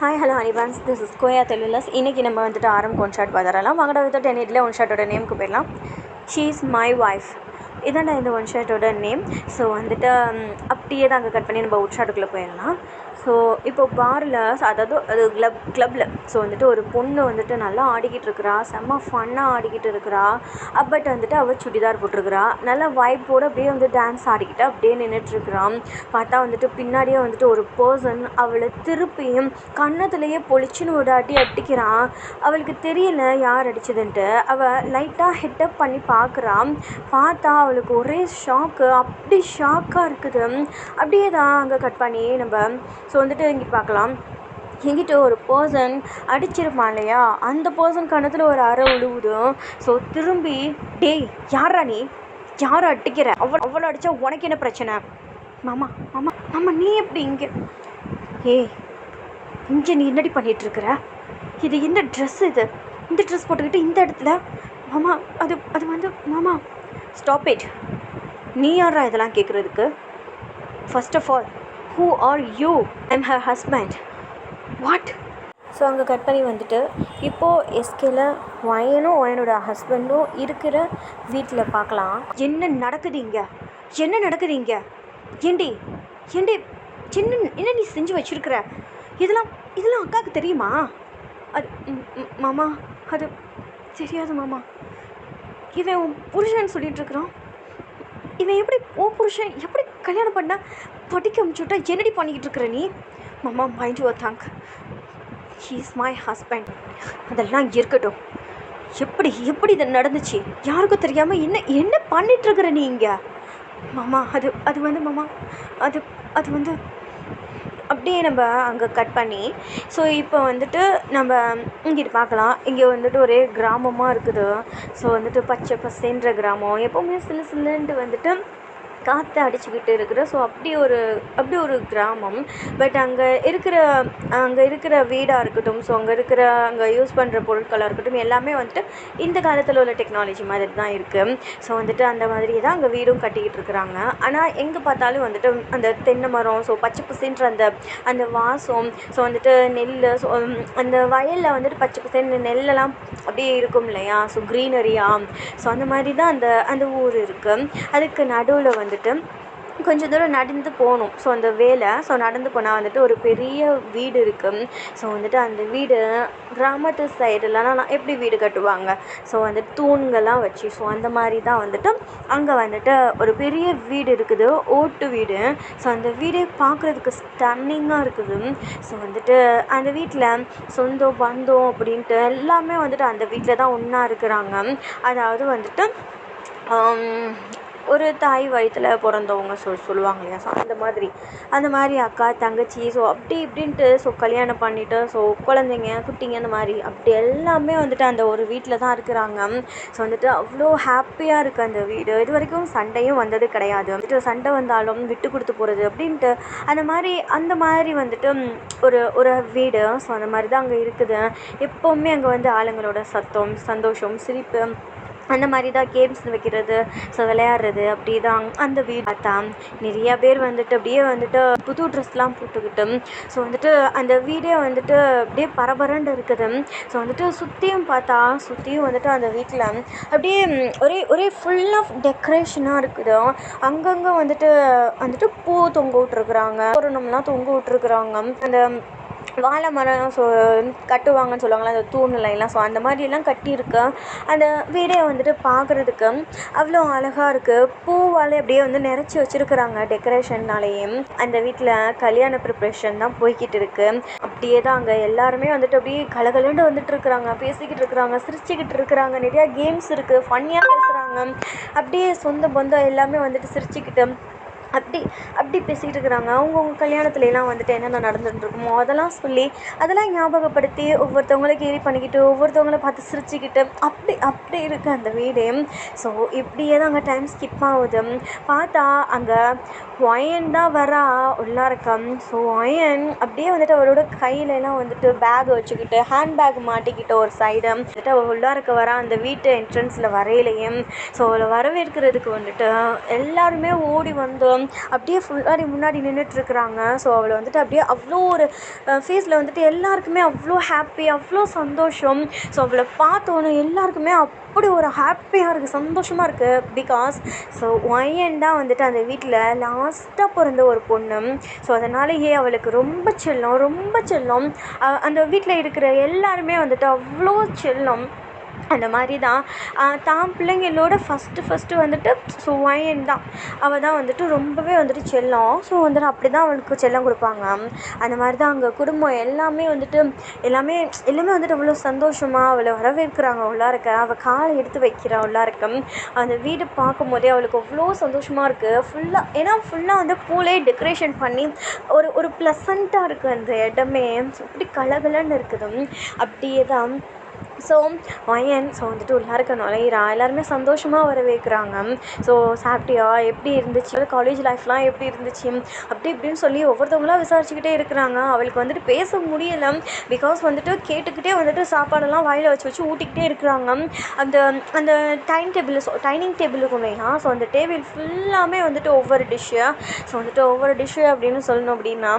Hi hello அனிவான்ஸ், this is கோயா தெலுலஸ். இன்றைக்கி நம்ம வந்துட்டு ஆரம் ஒன் ஷாட் பார்த்துடலாம். வாங்கடா வித் 10 8ல் ஒன் ஷாட்டோட நேமுக்கு போயிடலாம். She is my wife. இதாண்டா இந்த ஒன் ஷாட்டோட நேம். ஸோ வந்துட்டு அப்படியே தான் அங்கே கட் பண்ணி நம்ம ஒன் ஷாட்டுக்குள்ளே போயிடலாம். ஸோ இப்போ பாரில், அதாவது அது கிளப்பில் ஸோ வந்துட்டு ஒரு பொண்ணு வந்துட்டு நல்லா ஆடிக்கிட்டு இருக்கிறா, செம்ம ஃபன்னாக ஆடிக்கிட்டு இருக்கிறா. பட் வந்துட்டு அவள் சுடிதார் போட்டிருக்கிறா, நல்லா வைப்போடு அப்படியே வந்து டான்ஸ் ஆடிக்கிட்டு அப்படியே நின்றுட்டுருக்குறான். பார்த்தா வந்துட்டு பின்னாடியே வந்துட்டு ஒரு பர்சன் அவளை திருப்பியும் கன்னத்துலேயே பொழிச்சுன்னு ஒரு அடி அடிக்கிறான். அவளுக்கு தெரியல யார் அடிச்சதுன்ட்டு. அவள் லைட்டாக ஹெட்டப் பண்ணி பார்க்குறான். பார்த்தா அவளுக்கு ஒரே ஷாக்கு, அப்படி ஷாக்காக இருக்குது. அப்படியே தான் அங்கே கட் பண்ணி நம்ம ஸோ வந்துட்டு இங்கே பார்க்கலாம். எங்கிட்ட ஒரு பர்சன் அடிச்சிருப்பான் இல்லையா, அந்த பர்சன் கணத்தில் ஒரு அரை உழுவுதும். ஸோ திரும்பி, டேய் யாரா நீ, யாரை அடிக்கிற, அவ்வளோ அடித்தா உனக்கு என்ன பிரச்சனை, மாமா மாமா மாமா நீ எப்படி இங்கே, இங்கே நீ என்னடி பண்ணிகிட்ருக்குற, இது என்ன ட்ரெஸ், இது இந்த ட்ரெஸ் போட்டுக்கிட்டு இந்த இடத்துல, மாமா அது அது வந்து மாமா ஸ்டாப் இட். நீ யாரா இதெல்லாம் கேட்குறதுக்கு? First of all, who are you? I'm her husband. What? So அங்கே கட் பண்ணி வந்துட்டு இப்போது எஸ்கேல ஒயனோட ஹஸ்பண்டும் இருக்கிற வீட்டில் பார்க்கலாம். என்ன நடக்குது இங்கே, என்ன நடக்குது இங்கே, ஏண்டி ஏண்டி என்ன நீ செஞ்சு வச்சுருக்கிற, இதெல்லாம் அக்காவுக்கு தெரியுமா? அது மாமா அது தெரியாது மாமா. இவன் உன் புருஷன் சொல்லிகிட்ருக்குறான். இவன் எப்படி உன் புருஷன் எப்படி கல்யாணம் பண்ண படிக்க அமுச்சுட்டா என்னடி பண்ணிக்கிட்டு இருக்கிற நீ? மாமா mind your thank, he is my husband. அதெல்லாம் இருக்கட்டும், எப்படி இது நடந்துச்சு யாருக்கும் தெரியாமல் என்ன பண்ணிகிட்ருக்குற நீ இங்கே? மாமா அது வந்து மாமா அது வந்து அப்படியே நம்ம அங்கே கட் பண்ணி ஸோ இப்போ வந்துட்டு நம்ம இங்கிட்டு பார்க்கலாம். இங்கே வந்துட்டு ஒரே கிராமமாக இருக்குது. ஸோ வந்துட்டு பச்சை பசேன்ற கிராமம், எப்போவுமே சில்லுன்ட்டு வந்துட்டு காற்று அடிச்சுக்கிட்டு இருக்கிற ஸோ அப்படி ஒரு கிராமம். பட் அங்கே இருக்கிற வீடாக இருக்கட்டும், ஸோ அங்கே யூஸ் பண்ணுற பொருட்களாக இருக்கட்டும், எல்லாமே வந்துட்டு இந்த காலத்தில் உள்ள டெக்னாலஜி மாதிரி தான் இருக்குது. ஸோ வந்துட்டு அந்த மாதிரி தான் அங்கே வீடும் கட்டிக்கிட்டு இருக்கிறாங்க. ஆனால் எங்கே பார்த்தாலும் வந்துட்டு அந்த தென்னை மரம், ஸோ பச்சை பசேன்ற அந்த வாசம், ஸோ வந்துட்டு நெல், ஸோ அந்த வயலில் வந்துட்டு பச்சை பசேன்னு நெல்லெல்லாம் அப்படியே இருக்கும் இல்லையா, ஸோ க்ரீனரியாக. ஸோ அந்த மாதிரி தான் அந்த ஊர் இருக்குது. அதுக்கு நடுவில் வந்துட்டு கொஞ்சம் தூரம் நடந்து போகணும். ஸோ அந்த நடந்து போனால் வந்துட்டு ஒரு பெரிய வீடு இருக்குது. ஸோ வந்துட்டு அந்த வீடு கிராமத்து சைடுலலாம் எப்படி வீடு கட்டுவாங்க, ஸோ வந்துட்டு தூண்கள்லாம் வச்சு, ஸோ அந்த மாதிரி தான் வந்துட்டு அங்கே வந்துட்டு ஒரு பெரிய வீடு இருக்குது, ஓட்டு வீடு. ஸோ அந்த வீடு பார்க்குறதுக்கு ஸ்டன்னிங்காக இருக்குது. ஸோ வந்துட்டு அந்த வீட்டில் சொந்தம் பந்தம் அப்படின்ட்டு எல்லாமே வந்துட்டு அந்த வீட்டில் தான் ஒன்றா இருக்கிறாங்க. அதாவது வந்துட்டு ஒரு தாய் வயிற்றில் பிறந்தவங்க சொல்லுவாங்க இல்லையா, ஸோ அந்த மாதிரி அக்கா தங்கச்சி, ஸோ அப்படி இப்படின்ட்டு ஸோ கல்யாணம் பண்ணிவிட்டு ஸோ குழந்தைங்க குட்டிங்க அந்த மாதிரி அப்படி எல்லாமே வந்துட்டு அந்த ஒரு வீட்டில் தான் இருக்கிறாங்க. ஸோ வந்துட்டு அவ்வளோ ஹாப்பியாக இருக்குது அந்த வீடு. இது வரைக்கும் சண்டையும் வந்தது கிடையாது. வந்துட்டு சண்டை வந்தாலும் விட்டு கொடுத்து போகிறது அப்படின்ட்டு அந்த மாதிரி வந்துட்டு ஒரு வீடு. ஸோ அந்த மாதிரி தான் அங்கே இருக்குது. எப்போவுமே அங்கே வந்து ஆளுங்களோட சத்தம், சந்தோஷம், சிரிப்பு, அந்த மாதிரி தான் கேம்ஸ் வைக்கிறது, ஸோ விளையாடுறது, அப்படி தான் அந்த வீடு. பார்த்தா நிறையா பேர் வந்துட்டு அப்படியே வந்துட்டு புது ட்ரெஸ்லாம் போட்டுக்கிட்டு ஸோ வந்துட்டு அந்த வீடே வந்துட்டு அப்படியே பரபரண்டு இருக்குது. ஸோ வந்துட்டு சுற்றியும் வந்துட்டு அந்த வீட்டில் அப்படியே ஒரே ஃபுல் ஆஃப் டெக்கரேஷனாக இருக்குது. அங்கங்கே வந்துட்டு பூ தொங்க விட்ருக்குறாங்க, தோரணம்லாம் தொங்க விட்ருக்குறாங்க. அந்த வாழை மரம் ஸோ கட்டுவாங்கன்னு சொல்லுவாங்களா, அந்த தூண்லாம், ஸோ அந்த மாதிரிலாம் கட்டியிருக்கு. அந்த வீடே வந்துட்டு பார்க்குறதுக்கு அவ்வளோ அழகாக இருக்குது. பூவாலே அப்படியே வந்து நிறச்சி வச்சுருக்குறாங்க டெக்கரேஷன்னாலேயே. அந்த வீட்டில் கல்யாண ப்ரிப்ரேஷன் தான் போய்கிட்டு இருக்குது. அப்படியே தான் அங்கே எல்லாருமே வந்துட்டு அப்படியே கலகலண்டு வந்துட்டு இருக்கிறாங்க, பேசிக்கிட்டு இருக்கிறாங்க, சிரிச்சுக்கிட்டு இருக்கிறாங்க. நிறையா கேம்ஸ் இருக்குது, ஃபன்னியாக பேசுகிறாங்க. அப்படியே சொந்த பந்தம் எல்லாமே வந்துட்டு சிரிச்சுக்கிட்டு அப்படி பேசிகிட்டு இருக்கிறாங்க. அவங்கவுங்க கல்யாணத்துலலாம் வந்துட்டு என்னென்ன நடந்துட்டுருக்குமோ அதெல்லாம் சொல்லி அதெல்லாம் ஞாபகப்படுத்தி ஒவ்வொருத்தவங்கள கேலி பண்ணிக்கிட்டு ஒவ்வொருத்தவங்கள பார்த்து சிரிச்சுக்கிட்டு அப்படி இருக்குது அந்த வீடு. ஸோ இப்படியே தான் அங்கே டைம் ஸ்கிப் ஆகுது. பார்த்தா அங்கே ஒயன் தான் வரா உள்ளாரக்கம். ஸோ ஒயன் அப்படியே வந்துட்டு அவரோட கையிலலாம் வந்துட்டு பேக் வச்சுக்கிட்டு ஹேண்ட் பேக் மாட்டிக்கிட்ட ஒரு சைடு வந்துட்டு அவள் உள்ளாரக்க வரா. அந்த வீட்டு என்ட்ரன்ஸில் வரையிலையும் ஸோ அவளை வரவேற்கிறதுக்கு வந்துட்டு எல்லாருமே ஓடி வந்தோம். அப்படியே ஃபுல்லாக முன்னாடி நின்றுட்டுருக்குறாங்க. ஸோ அவளை வந்துட்டு அப்படியே அவ்வளோ ஒரு ஃபேஸில் வந்துட்டு எல்லாருக்குமே அவ்வளோ ஹாப்பி, அவ்வளோ சந்தோஷம். ஸோ அவளை பார்த்தோன்னே எல்லாருக்குமே அப்படி ஒரு ஹாப்பியாக இருக்குது, சந்தோஷமாக இருக்குது. பிகாஸ் ஸோ ஒயன் தான் வந்துட்டு அந்த வீட்டில் லாஸ்ட்டாக பிறந்த ஒரு பொண்ணு. ஸோ அதனாலேயே அவளுக்கு ரொம்ப செல்லம், ரொம்ப செல்லம். அந்த வீட்டில் இருக்கிற எல்லாருமே வந்துட்டு அவ்வளோ செல்லம். அந்த மாதிரி தான் தான் பிள்ளைங்களோட ஃபஸ்ட்டு வந்துட்டு ஸோ ஒயன் தான், அவள் தான் வந்துட்டு ரொம்பவே வந்துட்டு செல்லம். ஸோ வந்துட்டு அப்படி தான் அவளுக்கு செல்லம் கொடுப்பாங்க. அந்த மாதிரி தான் அங்கே குடும்பம் எல்லாமே வந்துட்டு எல்லாமே வந்துட்டு அவ்வளோ சந்தோஷமாக அவளை வரவேற்கிறாங்க. உள்ளாருக்க அவள் காலை எடுத்து வைக்கிறா உள்ளாருக்க. அந்த வீடு பார்க்கும் போதே அவளுக்கு அவ்வளோ சந்தோஷமாக இருக்குது. ஃபுல்லாக வந்து பூலே டெக்கரேஷன் பண்ணி ஒரு ப்ளசண்ட்டாக இருக்குது அந்த இடமே. இப்படி கலகலன்னு இருக்குது. அப்படியே தான் ஸோ ஒயன் ஸோ வந்துட்டு உள்ளாருக்க நுழையிறா. எல்லாருமே சந்தோஷமாக வரவேற்கிறாங்க. ஸோ சாப்பிட்டியா, எப்படி இருந்துச்சு, காலேஜ் லைஃப்லாம் எப்படி இருந்துச்சு, அப்படி இப்படின்னு சொல்லி ஒவ்வொருத்தவங்களாம் விசாரிச்சுக்கிட்டே இருக்கிறாங்க. அவளுக்கு வந்துட்டு பேச முடியலை. பிகாஸ் வந்துட்டு கேட்டுக்கிட்டே வந்துட்டு சாப்பாடெல்லாம் வாயில் வச்சு ஊட்டிக்கிட்டே இருக்கிறாங்க. அந்த அந்த டைனிங் டேபிள் இருக்கும் இல்லையா, ஸோ அந்த டேபிள் ஃபுல்லாமே வந்துட்டு ஒவ்வொரு டிஷ்ஷு அப்படின்னு சொல்லணும் அப்படின்னா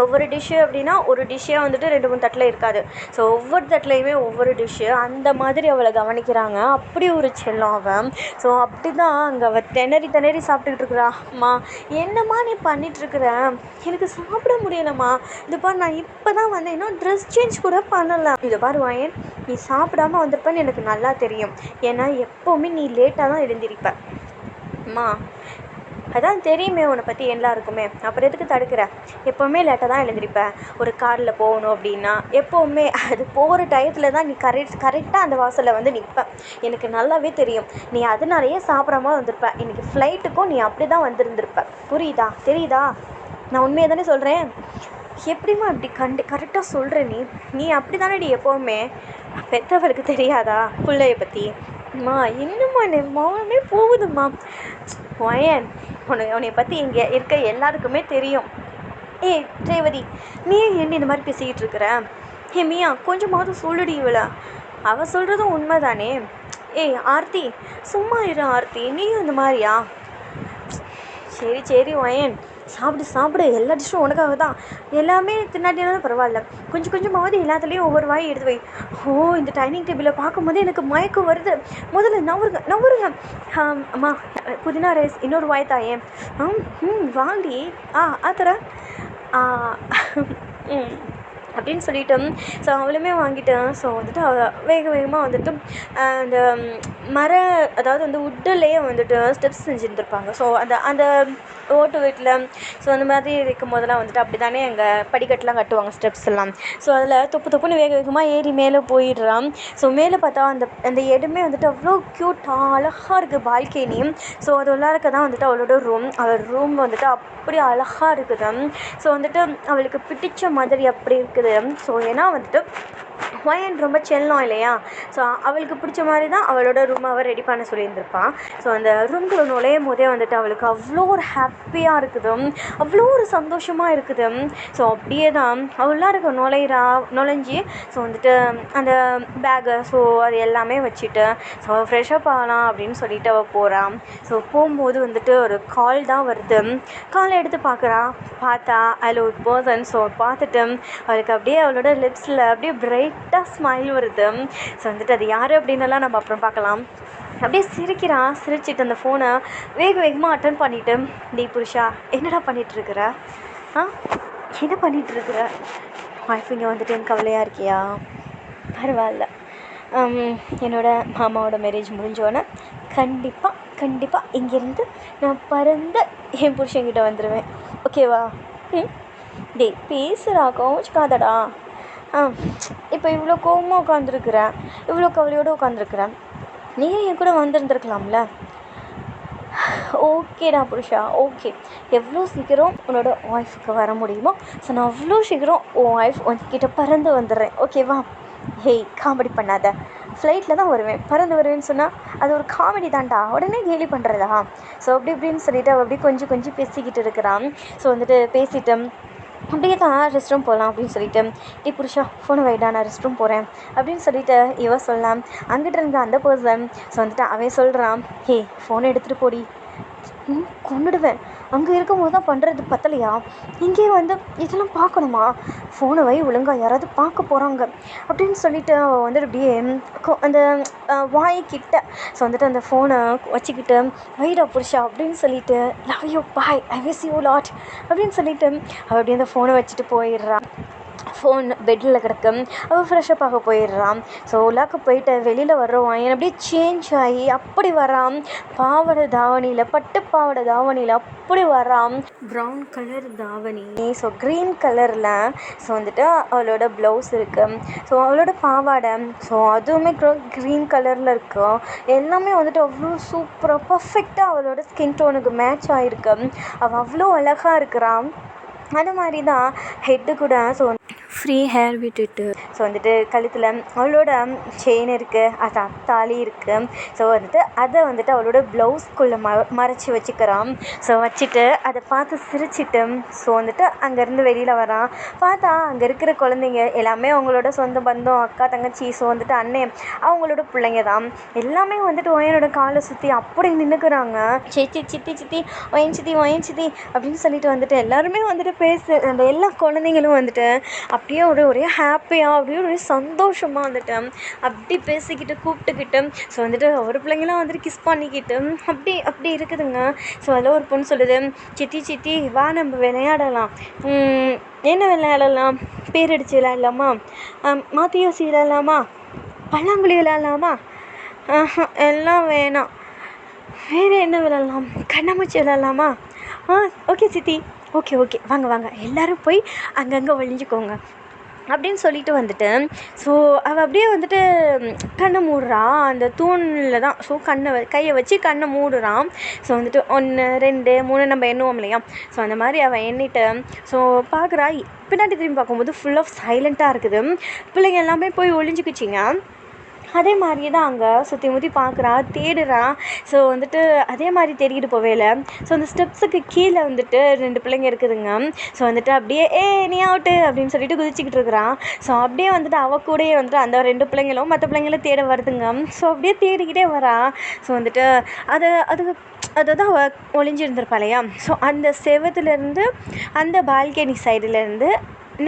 ஒவ்வொரு டிஷ்ஷு அப்படின்னா ஒரு டிஷ்ஷே வந்துட்டு 2-3 தட்டில் இருக்காது. ஸோ ஒவ்வொரு தட்டிலையுமே ஒவ்வொரு டிஷ்ஷு அந்த மாதிரி அவளை கவனிக்கிறாங்க. அப்படி ஒரு செல்லம் அவன். ஸோ அப்படி தான் அங்கே அவள் திணறி சாப்பிட்டுக்கிட்டு இருக்கிறா. அம்மா என்னம்மா நீ பண்ணிகிட்ருக்குற, எனக்கு சாப்பிட முடியலம்மா, இது பாரு நான் இப்போ தான் வந்தேன், இன்னும் ட்ரெஸ் சேஞ்ச் கூட பண்ணலாம். இதை பாரு ஒயன், நீ சாப்பிடாமல் வந்திருப்பேன்னு எனக்கு நல்லா தெரியும். ஏன்னா எப்போவுமே நீ லேட்டாக தான் எழுந்திருப்ப. அம்மா அதான் தெரியுமே உன்னை பற்றி எல்லாருக்குமே, அப்புறம் எதுக்கு தடுக்கிற? எப்போவுமே லேட்டாக தான் எழுந்திருப்பேன். ஒரு காரில் போகணும் அப்படின்னா எப்போவுமே அது போகிற டயத்தில் தான் நீ கரெக்டாக அந்த வாசலில் வந்து நிற்ப. எனக்கு நல்லாவே தெரியும். நீ அதனாலேயே சாப்பிடாம வந்திருப்ப. இன்றைக்கி ஃப்ளைட்டுக்கும் நீ அப்படி தான் வந்திருந்திருப்ப. தெரியுதா? நான் உண்மையை தானே சொல்கிறேன். எப்படிம்மா இப்படி கரெக்டாக சொல்கிற நீ அப்படி தானே எப்போவுமே. பெற்றவளுக்கு தெரியாதா பிள்ளைய பற்றி? அம்மா என்னம்மா மௌனமே போகுதும்மா. ஒயன், உன்னை பற்றி இங்கே இருக்க எல்லாருக்குமே தெரியும். ஏய் ரேவதி, நீ என்ன இந்த மாதிரி பேசிக்கிட்டு இருக்கிற? மியா கொஞ்சமாவது சொல்லுடி இவளை, அவள் சொல்கிறதும் உண்மை தானே. ஏய் ஆர்த்தி, சும்மா இரு ஆர்த்தி, நீயும் இந்த மாதிரியா? சரி ஒயன், சாப்பிடு, எல்லா டிஷ்ஷும் உனக்காக தான். எல்லாமே தின்னாட்டினாலும் பரவாயில்ல, கொஞ்சமாவது எல்லாத்துலேயும் ஒவ்வொரு வாய் எடுத்து வை. இந்த டைனிங் டேபிளை பார்க்கும்போது எனக்கு மயக்கம் வருது. முதல்ல நவருங்க. அம்மா புதினா ரைஸ் இன்னொரு வாய் தாயே. வாங்கி ஆத்தர அப்படின்னு சொல்லிட்டு ஸோ அவளுமே வாங்கிட்டேன். ஸோ வந்துட்டு அவள் வேகமாக வந்துட்டு அந்த அதாவது வந்து உட்டுலேயே வந்துட்டு ஸ்டெப்ஸ் செஞ்சுருந்துருப்பாங்க. ஸோ அந்த ஓட்டு வீட்டில் ஸோ அந்த மாதிரி இருக்கும் போதெல்லாம் வந்துட்டு அப்படி தானே அங்கே படிக்கட்டுலாம் கட்டுவாங்க, ஸ்டெப்ஸ் எல்லாம். ஸோ அதில் தொப்புன்னு வேகமாக ஏறி மேலே போயிடுறான். ஸோ மேலே பார்த்தா அந்த இடமே வந்துட்டு அவ்வளோ க்யூட்டாக அழகாக இருக்குது, பால்கனி. ஸோ அது உள்ளாருக்க தான் வந்துட்டு அவளோட அவள் ரூம் வந்துட்டு அப்படி அழகாக இருக்குது. ஸோ வந்துட்டு அவளுக்கு பிடிச்ச மாதிரி அப்படி இருக்குது. ஸோ ஏன்னா வந்துட்டு ஒயன் ரொம்ப செல்லம் இல்லையா, ஸோ அவளுக்கு பிடிச்ச மாதிரி தான் அவளோட ரூமை அவள் ரெடி பண்ண சொல்லியிருந்திருப்பான். ஸோ அந்த ரூம்குள்ளே நுழையும் போதே வந்துட்டு அவளுக்கு அவ்வளோ ஒரு ஹாப்பியாக இருக்குது, அவ்வளோ ஒரு சந்தோஷமாக இருக்குது. ஸோ அப்படியே தான் அவளாக இருக்க நுழைஞ்சி ஸோ வந்துட்டு அந்த பேகை ஸோ அது எல்லாமே வச்சுட்டு ஸோ ஃப்ரெஷ்அப் ஆகலாம் அப்படின்னு சொல்லிட்டு அவள் போகிறான். ஸோ போகும்போது வந்துட்டு ஒரு கால் தான் வருது. காலை எடுத்து பார்த்தா அதில் ஒரு பர்சன். ஸோ பார்த்துட்டு அவளுக்கு அப்படியே அவளோட லிப்ஸில் அப்படியே பிரைட்டாக ஸ்மைல் வருது. ஸோ வந்துட்டு அது யார் அப்படின்னலாம் நம்ம அப்புறம் பார்க்கலாம். அப்படியே சிரிச்சிட்டு அந்த ஃபோனை வேகமாக அட்டன் பண்ணிவிட்டு, டேய் புருஷா என்னடா பண்ணிகிட்ருக்குற? என்ன பண்ணிகிட்ருக்குற? ஒய்ஃப் இங்கே வந்துட்டு எனக்கு கவலையாக இருக்கியா? பரவாயில்ல, என்னோடய மாமாவோட மேரேஜ் முடிஞ்சோன்னே கண்டிப்பாக இங்கேருந்து நான் பறந்து என் புருஷன்கிட்ட வந்துடுவேன். ஓகேவா? டேய் பேசுகிறா, கோச்சுக்காதடா. இப்போ இவ்வளோ கோவமாக உட்காந்துருக்குறேன், இவ்வளோ கவலையோடு உட்காந்துருக்குறேன், நீயும் என் கூட வந்திருந்துருக்கலாம்ல. ஓகேடா புருஷா, ஓகே, எவ்வளோ சீக்கிரம் உன்னோட ஒய்ஃபுக்கு வர முடியுமோ ஸோ நான் அவ்வளோ சீக்கிரம் உன் ஒய்ஃப் உன்கிட்ட பறந்து வந்துடுறேன். ஓகேவா? ஹேய் காமெடி பண்ணாத, ஃப்ளைட்டில் தான் வருவேன், பறந்து வருவேன்னு சொன்னால் அது ஒரு காமெடி தான்டா, உடனே கேலி பண்ணுறதா? ஸோ அப்படி இப்படின்னு சொல்லிவிட்டு அவள் அப்படியே கொஞ்சம் பேசிக்கிட்டு இருக்கிறான். ஸோ வந்துட்டு பேசிட்டு அப்படியே தான் ரெஸ்ட் ரூம் போகலாம் அப்படின்னு சொல்லிட்டு, டே புருஷா ஃபோனை வைடா, நான் ரெஸ்ட் ரூம் போகிறேன் அப்படின்னு சொல்லிட்டு இவ சொல்லலாம். அங்கிட்ட இருந்த அந்த பர்சன் ஸோ வந்துட்டு அவன் சொல்கிறான், ஹே ஃபோனை எடுத்துகிட்டு போடி, கொண்டுடுவேன், அங்கே இருக்கும்போது தான் பண்ணுறது பத்தலையா, இங்கே வந்து இதெல்லாம் பார்க்கணுமா, ஃபோனை வை ஒழுங்கா, யாராவது பார்க்க போகிறாங்க அப்படின்னு சொல்லிட்டு அவள் வந்துட்டு அப்படியே அந்த வாய்க்கிட்ட ஸோ வந்துட்டு அந்த ஃபோனை வச்சுக்கிட்டு வைடா புருஷா அப்படின்னு சொல்லிட்டு love you bye I miss you lot அப்படின்னு சொல்லிட்டு அவள் அப்படியே அந்த ஃபோனை வச்சுட்டு போயிடுறான். ஃபோன் பெட்டில் கிடக்கு. அவள் ஃப்ரெஷ்ஷப் ஆக போயிடுறான். ஸோ உள்ளாக்க போயிட்டு வெளியில் வர்றவன் என் அப்படியே சேஞ்ச் ஆகி அப்படி வரான். பாவாடை தாவணியில், பட்டு பாவாடை தாவணியில் அப்படி வரான். ப்ரௌன் கலர் தாவணி, ஸோ க்ரீன் கலரில் ஸோ வந்துட்டு அவளோட ப்ளவுஸ் இருக்குது. ஸோ அவளோட பாவாடை ஸோ அதுவுமே க்ரீன் கலரில் இருக்கும். எல்லாமே வந்துட்டு அவ்வளோ சூப்பராக பர்ஃபெக்டாக அவளோட ஸ்கின் டோனுக்கு மேட்ச் ஆகிருக்கு. அவள் அவ்வளோ அழகாக இருக்கிறான். அது மாதிரி தான் ஹெட்டு கூட ஸோ ஃப்ரீ ஹேர் விட்டுட்டு ஸோ வந்துட்டு கழுத்தில் அவளோட செயின் இருக்குது, அது தாலி இருக்குது. ஸோ வந்துட்டு அதை வந்துட்டு அவளோட ப்ளவுஸ்குள்ளே மறைச்சி வச்சுக்கிறான். ஸோ வச்சுட்டு அதை பார்த்து சிரிச்சிட்டு ஸோ வந்துட்டு அங்கேருந்து வெளியில் வரான். பார்த்தா அங்கே இருக்கிற குழந்தைங்க எல்லாமே அவங்களோட சொந்த பந்தம், அக்கா தங்கச்சி, ஸோ வந்துட்டு அண்ணன், அவங்களோட பிள்ளைங்க தான். எல்லாமே வந்துட்டு ஒயனோட காலை சுற்றி அப்படி நின்றுக்கிறாங்க. சித்தி சித்தி சித்தி ஒயன் சித்தி ஒயன் சித்தி அப்படின்னு சொல்லிட்டு வந்துட்டு எல்லாருமே வந்துட்டு அந்த எல்லா குழந்தைங்களும் வந்துட்டு அப்படியே ஒரே ஹாப்பியாக அப்படியே ஒரே சந்தோஷமாக வந்துட்டு அப்படி பேசிக்கிட்டு கூப்பிட்டுக்கிட்டு ஸோ வந்துட்டு ஒரு பிள்ளைங்களாம் வந்துட்டு கிஸ் பண்ணிக்கிட்டு அப்படி இருக்குதுங்க. ஸோ அதில் ஒரு பொண்ணு சொல்லுது, சித்தி சித்தி வா நம்ம விளையாடலாம். என்ன விளையாடலாம், பேர் அடித்து விளையாடலாமா, மாற்றி யோசி விளையாடலாமா, பல்லாங்குழி விளையாடலாமா, எல்லாம் வேணாம், வேறு என்ன விளையாடலாம், கண்ணாமூச்சி விளையாடலாமா, ஓகே சித்தி, ஓகே ஓகே வாங்க வாங்க எல்லோரும் போய் அங்கங்கே ஒழிஞ்சிக்கோங்க அப்படின்னு சொல்லிட்டு வந்துட்டு ஸோ அவள் அப்படியே வந்துட்டு கண்ணை மூடுறான். அந்த தூணில் தான் ஸோ கையை வச்சு கண்ணை மூடுறான். ஸோ வந்துட்டு 1 2 3 நம்ம எண்ணுவோம் இல்லையா, ஸோ அந்த மாதிரி அவள் எண்ணிட்டு ஸோ பார்க்குறா. பின்னாடி திரும்பி பார்க்கும்போது ஃபுல் ஆஃப் சைலண்ட்டாக இருக்குது. பிள்ளைங்க எல்லாமே போய் ஒழிஞ்சிக்கிச்சிங்க. அதே மாதிரி தான் அங்கே சுற்றி முற்றி பார்க்குறா, தேடுறா. ஸோ வந்துட்டு அதே மாதிரி தேடிக்கிட்டு போவேல ஸோ அந்த ஸ்டெப்ஸுக்கு கீழே வந்துட்டு 2 பிள்ளைங்க இருக்குதுங்க. ஸோ வந்துட்டு அப்படியே நீ அவுட்டு அப்படின்னு சொல்லிட்டு குதிச்சிக்கிட்டு இருக்கிறான். ஸோ அப்படியே வந்துட்டு அவள் கூடயே வந்துட்டு அந்த 2 பிள்ளைங்களும் மற்ற பிள்ளைங்களும் தேட வருதுங்க. ஸோ அப்படியே தேடிக்கிட்டே வரா. ஸோ வந்துட்டு அதுதான் அவள் ஒளிஞ்சிருந்திருப்பா இல்லையா. ஸோ அந்த செவத்துலேருந்து அந்த பால்கனி சைடுலேருந்து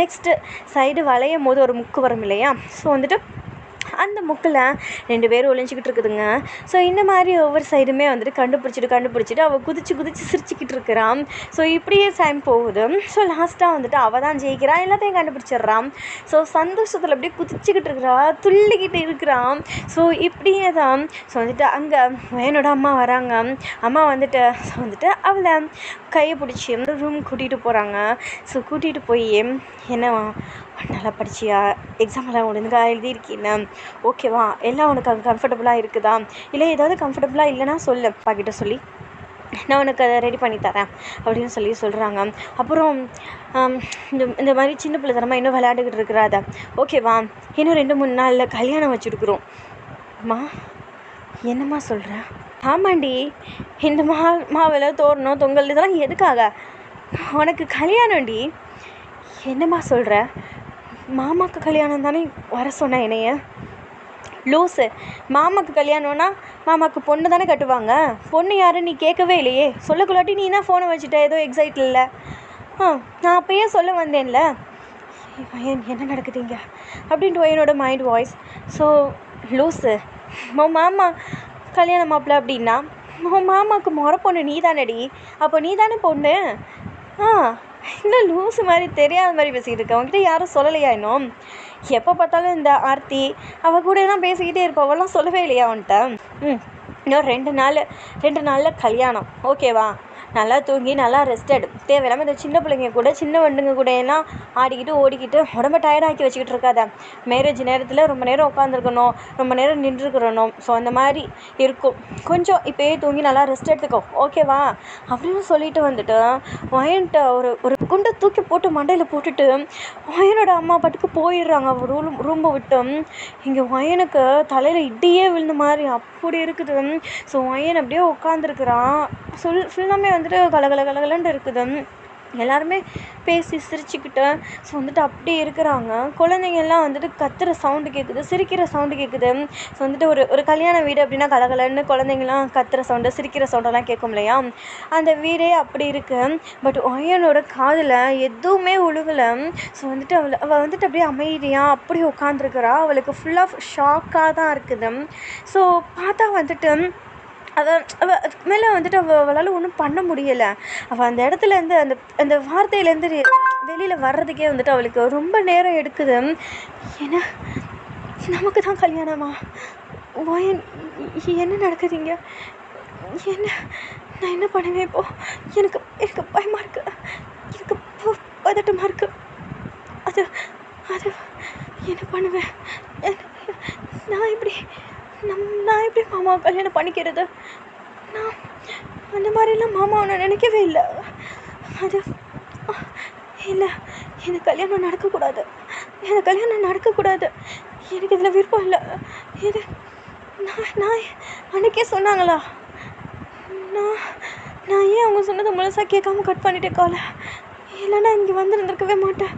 நெக்ஸ்ட்டு சைடு வளையும் போது ஒரு முக்கு வரும் இல்லையா, ஸோ வந்துட்டு அந்த முக்கில் 2 பேரும் ஒழிஞ்சிக்கிட்டு இருக்குதுங்க. ஸோ இந்த மாதிரி ஒவ்வொரு சைடுமே வந்துட்டு கண்டுபிடிச்சிட்டு அவள் குதிச்சு சிரிச்சிக்கிட்டு இருக்கிறான். ஸோ இப்படியே டைம் போகுது. ஸோ லாஸ்ட்டாக வந்துட்டு அவள் தான் ஜெயிக்கிறான், எல்லாத்தையும் கண்டுபிடிச்சிட்றான். ஸோ சந்தோஷத்தில் அப்படியே குதிச்சுக்கிட்டு இருக்கிறா, துள்ளிக்கிட்டு இருக்கிறான். ஸோ இப்படியே தான் ஸோ வந்துட்டு அங்கே என்னோட அம்மா வராங்க. அம்மா வந்துட்டு ஸோ வந்துட்டு அவளை கையை பிடிச்சி ரூம் கூட்டிகிட்டு போகிறாங்க. ஸோ கூட்டிகிட்டு போய் என்னவா நல்லா படிச்சியா, எக்ஸாமெல்லாம் ஒழுங்காக எழுதியிருக்கீங்க, ஓகேவா, எல்லாம் உனக்கு அங்கே கம்ஃபர்டபுளாக இருக்குதா, இல்லை ஏதாவது கம்ஃபர்டபுளாக இல்லைனா சொல்லு, அப்பாக்கிட்ட சொல்லி நான் உனக்கு அதை ரெடி பண்ணி தரேன் அப்படின்னு சொல்கிறாங்க. அப்புறம் இந்த மாதிரி சின்ன பிள்ளை தரமாக இன்னும் விளையாண்டுக்கிட்டு இருக்கிறாத, ஓகேவா, இன்னும் 2-3 நாளில் கல்யாணம் வச்சுருக்குறோம். அம்மா என்னம்மா சொல்கிற? ஆமாண்டி, இந்த மாவில் தோரணம் தொங்கல் இதெல்லாம் எதுக்காக? உனக்கு கல்யாணம்டி. என்னம்மா சொல்கிற? மாமாவுக்கு கல்யாணம் தானே வர சொன்னேன் என்னைய. லூஸு, மாமாவுக்கு கல்யாணம்னா மாமாவுக்கு பொண்ணு தானே கட்டுவாங்க. பொண்ணு யாரும் நீ கேட்கவே இல்லையே. சொல்லக்குள்ளாட்டி நீ என்ன ஃபோனை வச்சுட்ட, ஏதோ எக்ஸைட் இல்லை. நான் அப்போயே சொல்ல வந்தேன்ல. என்ன நடக்குதுங்க அப்படின்ட்டு என்னோட மைண்ட் வாய்ஸ். ஸோ லூஸு, மாமா கல்யாண மாப்பிள்ள அப்படின்னா மாமாவுக்கு முறை பொண்ணு நீ தானடி, அப்போ நீ தானே பொண்ணு. இன்னும் லூஸு மாதிரி தெரியாத மாதிரி பேசிக்கிட்டு இருக்க. அவங்ககிட்ட யாரும் சொல்லலையா இன்னும்? எப்போ பார்த்தாலும் இந்த ஆர்த்தி அவள் கூட எல்லாம் பேசிக்கிட்டே இருப்பா, அவெல்லாம் சொல்லவே இல்லையா அவன்கிட்ட? இன்னும் 2 நாளில் கல்யாணம், ஓகேவா, நல்லா தூங்கி நல்லா ரெஸ்ட் எடு. தேவையில்லாமல் இந்த சின்ன பிள்ளைங்க கூட சின்ன வண்டுங்க கூட எல்லாம் ஆடிக்கிட்டு ஓடிக்கிட்டு உடம்ப டயர்டாக்கி வச்சுக்கிட்டு இருக்காத. மேரேஜ் நேரத்தில் ரொம்ப நேரம் உட்காந்துருக்கணும், ரொம்ப நேரம் நின்றுருக்கணும். ஸோ அந்த மாதிரி இருக்கும். கொஞ்சம் இப்போயே தூங்கி நல்லா ரெஸ்ட் எடுத்துக்கோ, ஓகேவா அப்படின்னு சொல்லிட்டு வந்துட்டு ஒயன்ட்ட ஒரு குண்டை தூக்கி போட்டு மண்டையில் போட்டுட்டு ஒயனோட அம்மா பாட்டுக்கு போயிடுறாங்க ரூம்பை விட்டு. இங்கே ஒயனுக்கு தலையில் இடியே விழுந்த மாதிரி அப்படி இருக்குது. ஸோ ஒயன் அப்படியே உட்காந்துருக்குறான். ஃபுல்லாமே வந்துட்டு கலகலன்னு இருக்குது. எல்லாருமே பேசி சிரிச்சுக்கிட்டு ஸோ வந்துட்டு அப்படியே இருக்கிறாங்க. குழந்தைங்கள்லாம் வந்துட்டு கத்துற சவுண்டு கேட்குது, சிரிக்கிற சவுண்டு கேட்குது. ஸோ வந்துட்டு ஒரு கல்யாண வீடு அப்படின்னா கலகலன்னு குழந்தைங்கலாம் கத்துற சவுண்டு, சிரிக்கிற சவுண்டெல்லாம் கேட்கும் இல்லையா? அந்த வீடே அப்படி இருக்குது. பட் ஒயனோட காதில் எதுவுமே விழுகலை. ஸோ வந்துட்டு அவள் வந்துட்டு அப்படியே அமைதியாக அப்படியே உட்காந்துருக்குறா. அவளுக்கு ஃபுல்லாக ஷாக்காக தான் இருக்குது. ஸோ பார்த்தா வந்துட்டு அவள் அதுக்கு மேலே வந்துட்டு அவளால் ஒன்றும் பண்ண முடியலை. அவள் அந்த இடத்துலேருந்து அந்த அந்த வார்த்தையிலேருந்து வெளியில் வர்றதுக்கே வந்துட்டு அவளுக்கு ரொம்ப நேரம் எடுக்குது. ஏன்னா நமக்கு தான் கல்யாணமா? என்ன நடக்குதுங்க? என்ன நான் என்ன பண்ணுவேன் இப்போது? எனக்கு எனக்கு பயமாக இருக்குது, எனக்கு பதட்டமாக இருக்குது. அது அது என்ன பண்ணுவேன்? நான் எப்படி மாமாவை கல்யாணம் பண்ணிக்கிறது? நான் அந்த மாதிரிலாம் மாமாவை நான் நினைக்கவே இல்லை. அது இல்லை, எனக்கு கல்யாணம் நடக்கக்கூடாது, எனக்கு இதில் விருப்பம் இல்லை. இது நான் அன்றைக்கே சொன்னாங்களா? நான் ஏன் அவங்க சொன்னதை முழுசாக கேட்காம கட் பண்ணிட்டேன் காலை? இல்லைன்னா இங்கே வந்துருந்துருக்கவே மாட்டேன்.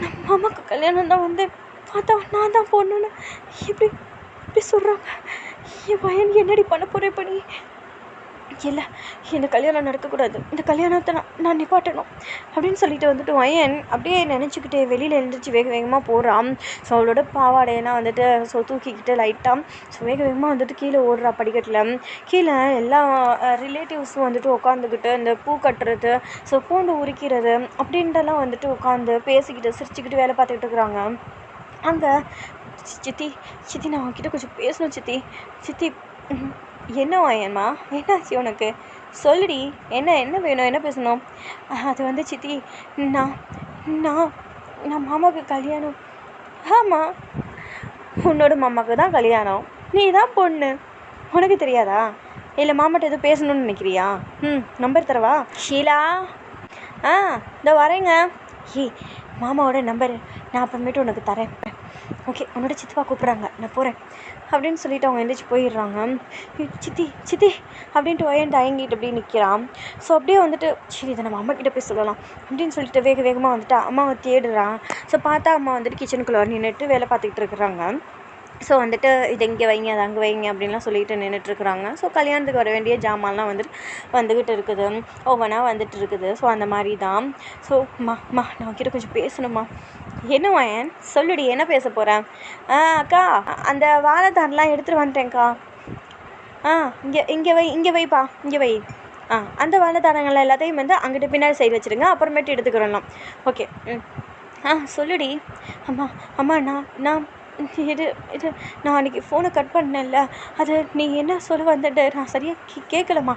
நம்ம மாமாவுக்கு கல்யாணம் தான் வந்து பார்த்தா நான் தான் போடணுன்னு இப்படி சொல்கிறாங்க. என் பையன் என்னடி பண்ண போகிறேன் இப்போ நீ? இல்லை, இந்த கல்யாணம் நடக்கக்கூடாது, இந்த கல்யாணத்தை நான் நிப்பாட்டணும் அப்படின்னு சொல்லிட்டு வந்துட்டு வயன் அப்படியே நினச்சிக்கிட்டே வெளியில் எழுந்திரிச்சு வேக வேகமாக போகிறான். ஸோ அவளோட பாவாடையெல்லாம் வந்துட்டு ஸோ தூக்கிக்கிட்டு லைட்டாக ஸோ வேக வேகமாக வந்துட்டு கீழே ஓடுறா படிக்கட்டில். கீழே எல்லா ரிலேட்டிவ்ஸும் வந்துட்டு உட்காந்துக்கிட்டு இந்த பூ கட்டுறது, ஸோ பூண்டு உரிக்கிறது அப்படின்ட்டுலாம் வந்துட்டு உட்காந்து பேசிக்கிட்டு சிரிச்சுக்கிட்டு வேலை பார்த்துக்கிட்டு இருக்கிறாங்க. அங்கே சித்தி நான் அவங்கக்கிட்ட கொஞ்சம் பேசணும் சித்தி. என்ன வாயன்மா, என்னாச்சு உனக்கு? சொல்லுடி, என்ன வேணும், என்ன பேசணும்? அது வந்து சித்தி, நான் நான் மாமாவுக்கு கல்யாணம். ஆமாம், உன்னோட மாமாவுக்கு தான் கல்யாணம், நீ தான் பொண்ணு, உனக்கு தெரியாதா? இல்லை மாமாட்ட எதுவும் பேசணும்னு நினைக்கிறியா? நம்பர் தரவா? ஷீலா, இதோ வரேங்க. மாமாவோட நம்பரு நான் அப்புறமேட்டு உனக்கு தரேன். ஓகே, உன்னோட சித்தப்பா கூப்பிட்றாங்க, நான் போகிறேன் அப்படின்னு சொல்லிவிட்டு அவங்க எழுந்திரிச்சு போயிடுறாங்க. சித்தி அப்படின்ட்டு வயன் தயங்கிட்டு அப்படியே நிற்கிறான். ஸோ அப்படியே வந்துட்டு சரி இதை நம்ம அம்மாக்கிட்ட போய் சொல்லலாம் அப்படின்னு சொல்லிட்டு வேகமாக வந்துட்டு அம்மாவை தேடுறான். ஸோ பார்த்தா அம்மா வந்துட்டு கிச்சனுக்குள்ளே நின்றுட்டு வேலை பார்த்துக்கிட்டு இருக்கிறாங்க. ஸோ வந்துட்டு இது இங்கே வைங்க, அது அங்கே வைங்க அப்படின்லாம் சொல்லிட்டு நின்றுட்டுருக்குறாங்க. ஸோ கல்யாணத்துக்கு வர வேண்டிய ஜாமான்லாம் வந்துக்கிட்டு இருக்குது, ஒவ்வொன்றா வந்துட்டு இருக்குது. ஸோ அந்த மாதிரி தான். ஸோ நான் உங்ககிட்ட கொஞ்சம் பேசணுமா? என்ன வயன், சொல்லுடி, என்ன பேச போகிறேன்? அக்கா, அந்த வாழைத்தான்லாம் எடுத்துகிட்டு வந்துட்டேன்க்கா. இங்கே வைப்பா, இங்கே வை. அந்த வாழைத்தாரங்கள் எல்லாத்தையும் வந்து அங்கிட்ட பின்னாடி சைடு வச்சுருங்க, அப்புறமேட்டு எடுத்துக்கிறோம். ஓகே. சொல்லுடி. அம்மா நான் இது நான் அன்றைக்கி ஃபோனை கட் பண்ணேன்ல, அது நீ என்ன சொல்ல வந்துட்டு நான் சரியாக கேட்கலம்மா.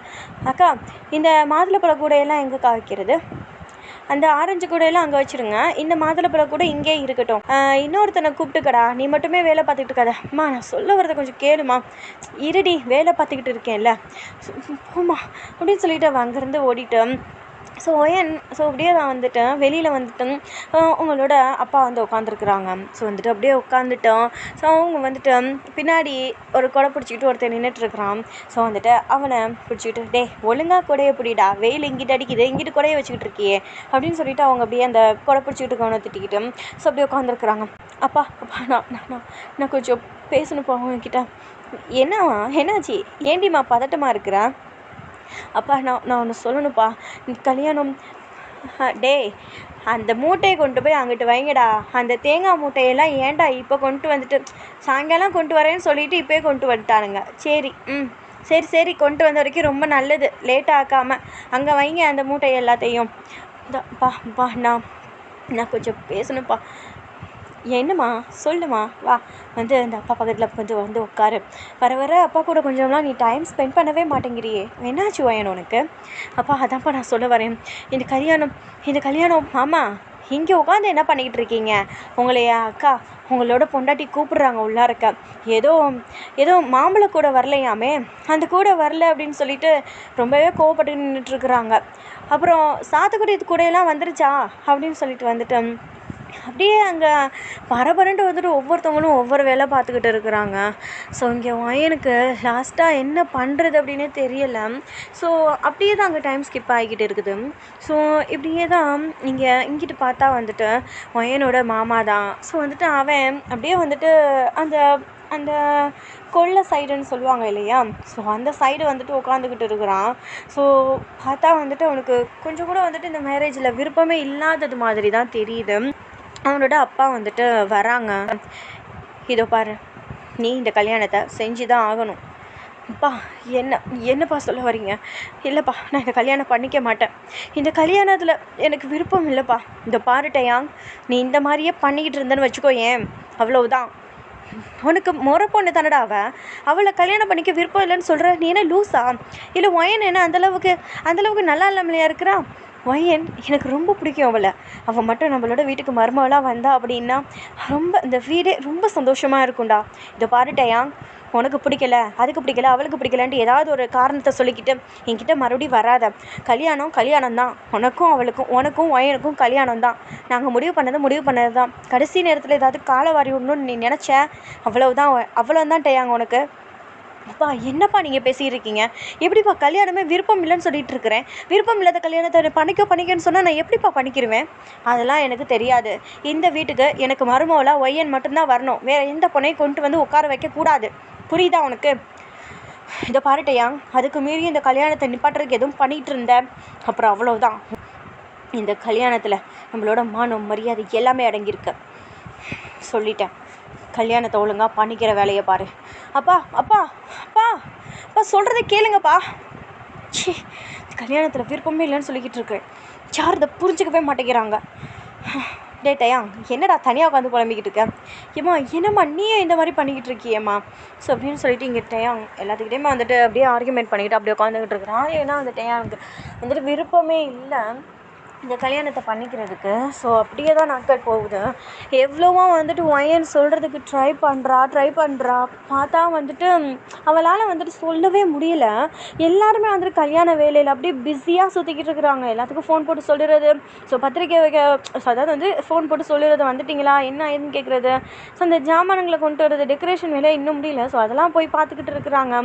அக்கா, இந்த மாதுளப்பழ கூடையெல்லாம் எங்கேக்கா வைக்கிறது? அந்த ஆரஞ்சு கூடையெல்லாம் அங்கே வச்சுருங்க, இந்த மாதுளப்பழ கூட இங்கே இருக்கட்டும். இன்னொருத்தனை கூப்பிட்டுக்கடா, நீ மட்டுமே வேலை பார்த்துக்கிட்டு இருக்காத. அம்மா, நான் சொல்ல வரதை கொஞ்சம் கேளுமா. இருடி, வேலை பார்த்துக்கிட்டு இருக்கேன்ல, போம்மா அப்படின்னு சொல்லிட்டு அவன் அங்கேருந்து ஓடிட்டு ஸோ அப்படியே நான் வந்துட்டேன், வெளியில் வந்துட்டேன். உங்களோட அப்பா வந்து உட்காந்துருக்குறாங்க. ஸோ வந்துட்டு அப்படியே உட்காந்துட்டோம். ஸோ அவங்க வந்துட்டு பின்னாடி ஒரு கொடை பிடிச்சிக்கிட்டு ஒருத்தர் நின்றுட்டுருக்குறான். ஸோ வந்துட்டு அவனை பிடிச்சிக்கிட்டு, டே ஒழுங்காக கொடையை பிடிடா, வெயில் இங்கிட்டு அடிக்குது, இங்கிட்டு கொடையை வச்சுக்கிட்டு இருக்கியே அப்படின்னு சொல்லிட்டு அவங்க அப்படியே அந்த கொடை பிடிச்சிக்கிட்டு கவனம் திட்டிக்கிட்டு ஸோ அப்படியே உட்காந்துருக்குறாங்க. அப்பா நான் கொஞ்சம் பேசணுப்பா அவங்கக்கிட்ட. என்னாச்சு? ஏண்டிம்மா பதட்டமாக இருக்கிறேன்? அப்பா, நான் ஒன்று சொல்லணும்ப்பா. கல்யாணம். டே, அந்த மூட்டையை கொண்டு போய் அங்கிட்டு வைங்கடா. அந்த தேங்காய் மூட்டையெல்லாம் ஏன்டா இப்போ கொண்டு வந்துட்டு, சாயங்காலம் கொண்டு வரேன்னு சொல்லிவிட்டு இப்போயே கொண்டு வந்துட்டானுங்க. சரி கொண்டு வந்த வரைக்கும் ரொம்ப நல்லது, லேட்டாக ஆக்காமல் அங்கே வைங்க அந்த மூட்டை எல்லாத்தையும். பா நான் கொஞ்சம் பேசணும்ப்பா. என்னம்மா, சொல்லுமா, வா வந்து அந்த அப்பா பக்கத்தில் கொஞ்சம் வந்து உட்காரு. வர அப்பா கூட கொஞ்சம்லாம் நீ டைம் ஸ்பெண்ட் பண்ணவே மாட்டேங்கிறியே, என்னாச்சு வயன் உனக்கு? அப்பா, அதான்ப்பா நான் சொல்ல வரேன். இந்த கல்யாணம் ஆமாம், இங்கே உட்காந்து என்ன பண்ணிக்கிட்டு இருக்கீங்க? உங்களையா அக்கா, உங்களோட பொண்டாட்டி கூப்பிட்றாங்க உள்ளாரக்க. ஏதோ மாம்பழ கூட வரலையாமே, அந்த கூட வரல அப்படின்னு சொல்லிட்டு ரொம்பவே கோவப்பட்டு நின்றுட்டுருக்குறாங்க. அப்புறம் சாத்துக்குடி கூடையெல்லாம் வந்துருச்சா அப்படின்னு சொல்லிட்டு வந்துட்டு அப்படியே அங்கே பரபரன்ட்டு வந்துட்டு ஒவ்வொருத்தவங்களும் ஒவ்வொரு வேலை பார்த்துக்கிட்டு இருக்கிறாங்க. ஸோ இங்கே எனக்கு லாஸ்ட்டாக என்ன பண்ணுறது அப்படின்னே தெரியலை. ஸோ அப்படியே தான் அங்கே டைம் ஸ்கிப் ஆகிக்கிட்டு இருக்குது. ஸோ இப்படியே தான் இங்கே இங்கிட்டு பார்த்தா வந்துட்டு ஒயனோட மாமா தான். ஸோ வந்துட்டு அவன் அப்படியே வந்துட்டு அந்த அந்த கொல்லை சைடுன்னு சொல்லுவாங்க இல்லையா, ஸோ அந்த சைடு வந்துட்டு உட்காந்துக்கிட்டு இருக்கிறான். ஸோ பார்த்தா வந்துட்டு அவனுக்கு கொஞ்சம் கூட வந்துட்டு இந்த மேரேஜில் விருப்பமே இல்லாதது மாதிரி தான் தெரியுது. அவனோட அப்பா வந்துட்டு வராங்க. இதோ பாரு, நீ இந்த கல்யாணத்தை செஞ்சு தான் ஆகணும். அப்பா என்னப்பா சொல்ல வரீங்க? இல்லைப்பா, நான் இந்த கல்யாணம் பண்ணிக்க மாட்டேன். இந்த கல்யாணத்தில் எனக்கு விருப்பம் இல்லைப்பா. இந்த பாரு டயாங், நீ இந்த மாதிரியே பண்ணிக்கிட்டு இருந்தேன்னு வச்சுக்கோ, ஏன் அவ்வளவுதான். உனக்கு முறை பொண்ணு தானடா அவளை கல்யாணம் பண்ணிக்க விருப்பம் இல்லைன்னு சொல்கிற. நீ என்ன லூஸா? இல்லை ஒயன் என்ன அந்தளவுக்கு நல்லா இல்லாமலையா இருக்கிறா? ஒயன் எனக்கு ரொம்ப பிடிக்கும் அவள் மட்டும் நம்மளோட வீட்டுக்கு மருமகளாக வந்தா அப்படின்னா இந்த வீடே ரொம்ப சந்தோஷமாக இருக்கும்டா. இதை பாரு டயாங், உனக்கு பிடிக்கல, அதுக்கு பிடிக்கல, அவளுக்கு பிடிக்கலன்ட்டு ஏதாவது ஒரு காரணத்தை சொல்லிக்கிட்டு என்கிட்ட மறுபடியும் வராத. கல்யாணம் தான். உனக்கும் ஒயனுக்கும் கல்யாணம் தான். நாங்கள் முடிவு பண்ணது தான். கடைசி நேரத்தில் ஏதாவது காலை வாரி விடணும்னு நீ நினச்ச, அவ்வளோதான் டயாங் உனக்கு. அப்பா, என்னப்பா நீங்கள் பேசியிருக்கீங்க? எப்படிப்பா கல்யாணமே விருப்பம் இல்லைன்னு சொல்லிட்டு இருக்கிறேன். விருப்பம் இல்லாத கல்யாணத்தை பண்ணிக்கன்னு சொன்னால் நான் எப்படிப்பா பண்ணிக்கிருவேன்? அதெல்லாம் எனக்கு தெரியாது. இந்த வீட்டுக்கு எனக்கு மருமவளாக ஒய்யன் மட்டும்தான் வரணும். வேறு எந்த பொண்ணையும் கொண்டு வந்து உட்கார வைக்கக்கூடாது. புரியுதா உனக்கு? இதை பாருட்டையாங், அதுக்கு மீறி இந்த கல்யாணத்தை நிப்பாட்டுறதுக்கு எதுவும் பண்ணிகிட்டு இருந்தேன், அப்புறம் அவ்வளோதான். இந்த கல்யாணத்தில் நம்மளோட மானம் மரியாதை எல்லாமே அடங்கியிருக்கு. சொல்லிட்டேன், கல்யாணத்தை ஒழுங்காக பண்ணிக்கிற வேலையை பாரு. அப்பா அப்பா அப்பா அப்பா சொல்கிறத கேளுங்கப்பா. சி, கல்யாணத்தில் விருப்பமே இல்லைன்னு சொல்லிக்கிட்டு இருக்கேன். யார் இதை புரிஞ்சுக்கவே மாட்டேங்கிறாங்க. டே டயாங், என்னடா தனியாக உட்காந்து குழம்பிக்கிட்டு இருக்க? ஏம்மா என்னம்மா நீயே இந்த மாதிரி பண்ணிக்கிட்டு இருக்கியேம்மா? ஸோ அப்படின்னு சொல்லிட்டு இங்கே டயாங் எல்லாத்துக்கிட்டேயுமே வந்துட்டு அப்படியே ஆர்குமெண்ட் பண்ணிக்கிட்டு அப்படியே உட்காந்துக்கிட்டு இருக்கிறான். ஏன்னா அந்த டயாங்க்கு வந்துட்டு விருப்பமே இல்லை இந்த கல்யாணத்தை பண்ணிக்கிறதுக்கு. ஸோ அப்படியே தான் நாட்கள் போகுது. எவ்வளவோ வந்துட்டு ஒயன் சொல்கிறதுக்கு ட்ரை பண்ணுறா. பார்த்தா வந்துட்டு அவளால் வந்துட்டு சொல்லவே முடியல. எல்லாருமே வந்துட்டு கல்யாண வேலையில் அப்படியே பிஸியாக சுற்றிக்கிட்டு இருக்கிறாங்க. எல்லாத்துக்கும் ஃபோன் போட்டு சொல்லிடுறது. ஸோ பத்திரிக்கை அதாவது வந்து ஃபோன் போட்டு சொல்லிடுறது, வந்துட்டிங்களா என்ன ஏதுன்னு கேட்குறது. ஸோ அந்த ஜாமான்களை கொண்டு வரது, டெக்கரேஷன் வேலை இன்னும் முடியல. ஸோ அதெல்லாம் போய் பார்த்துக்கிட்டு இருக்கிறாங்க.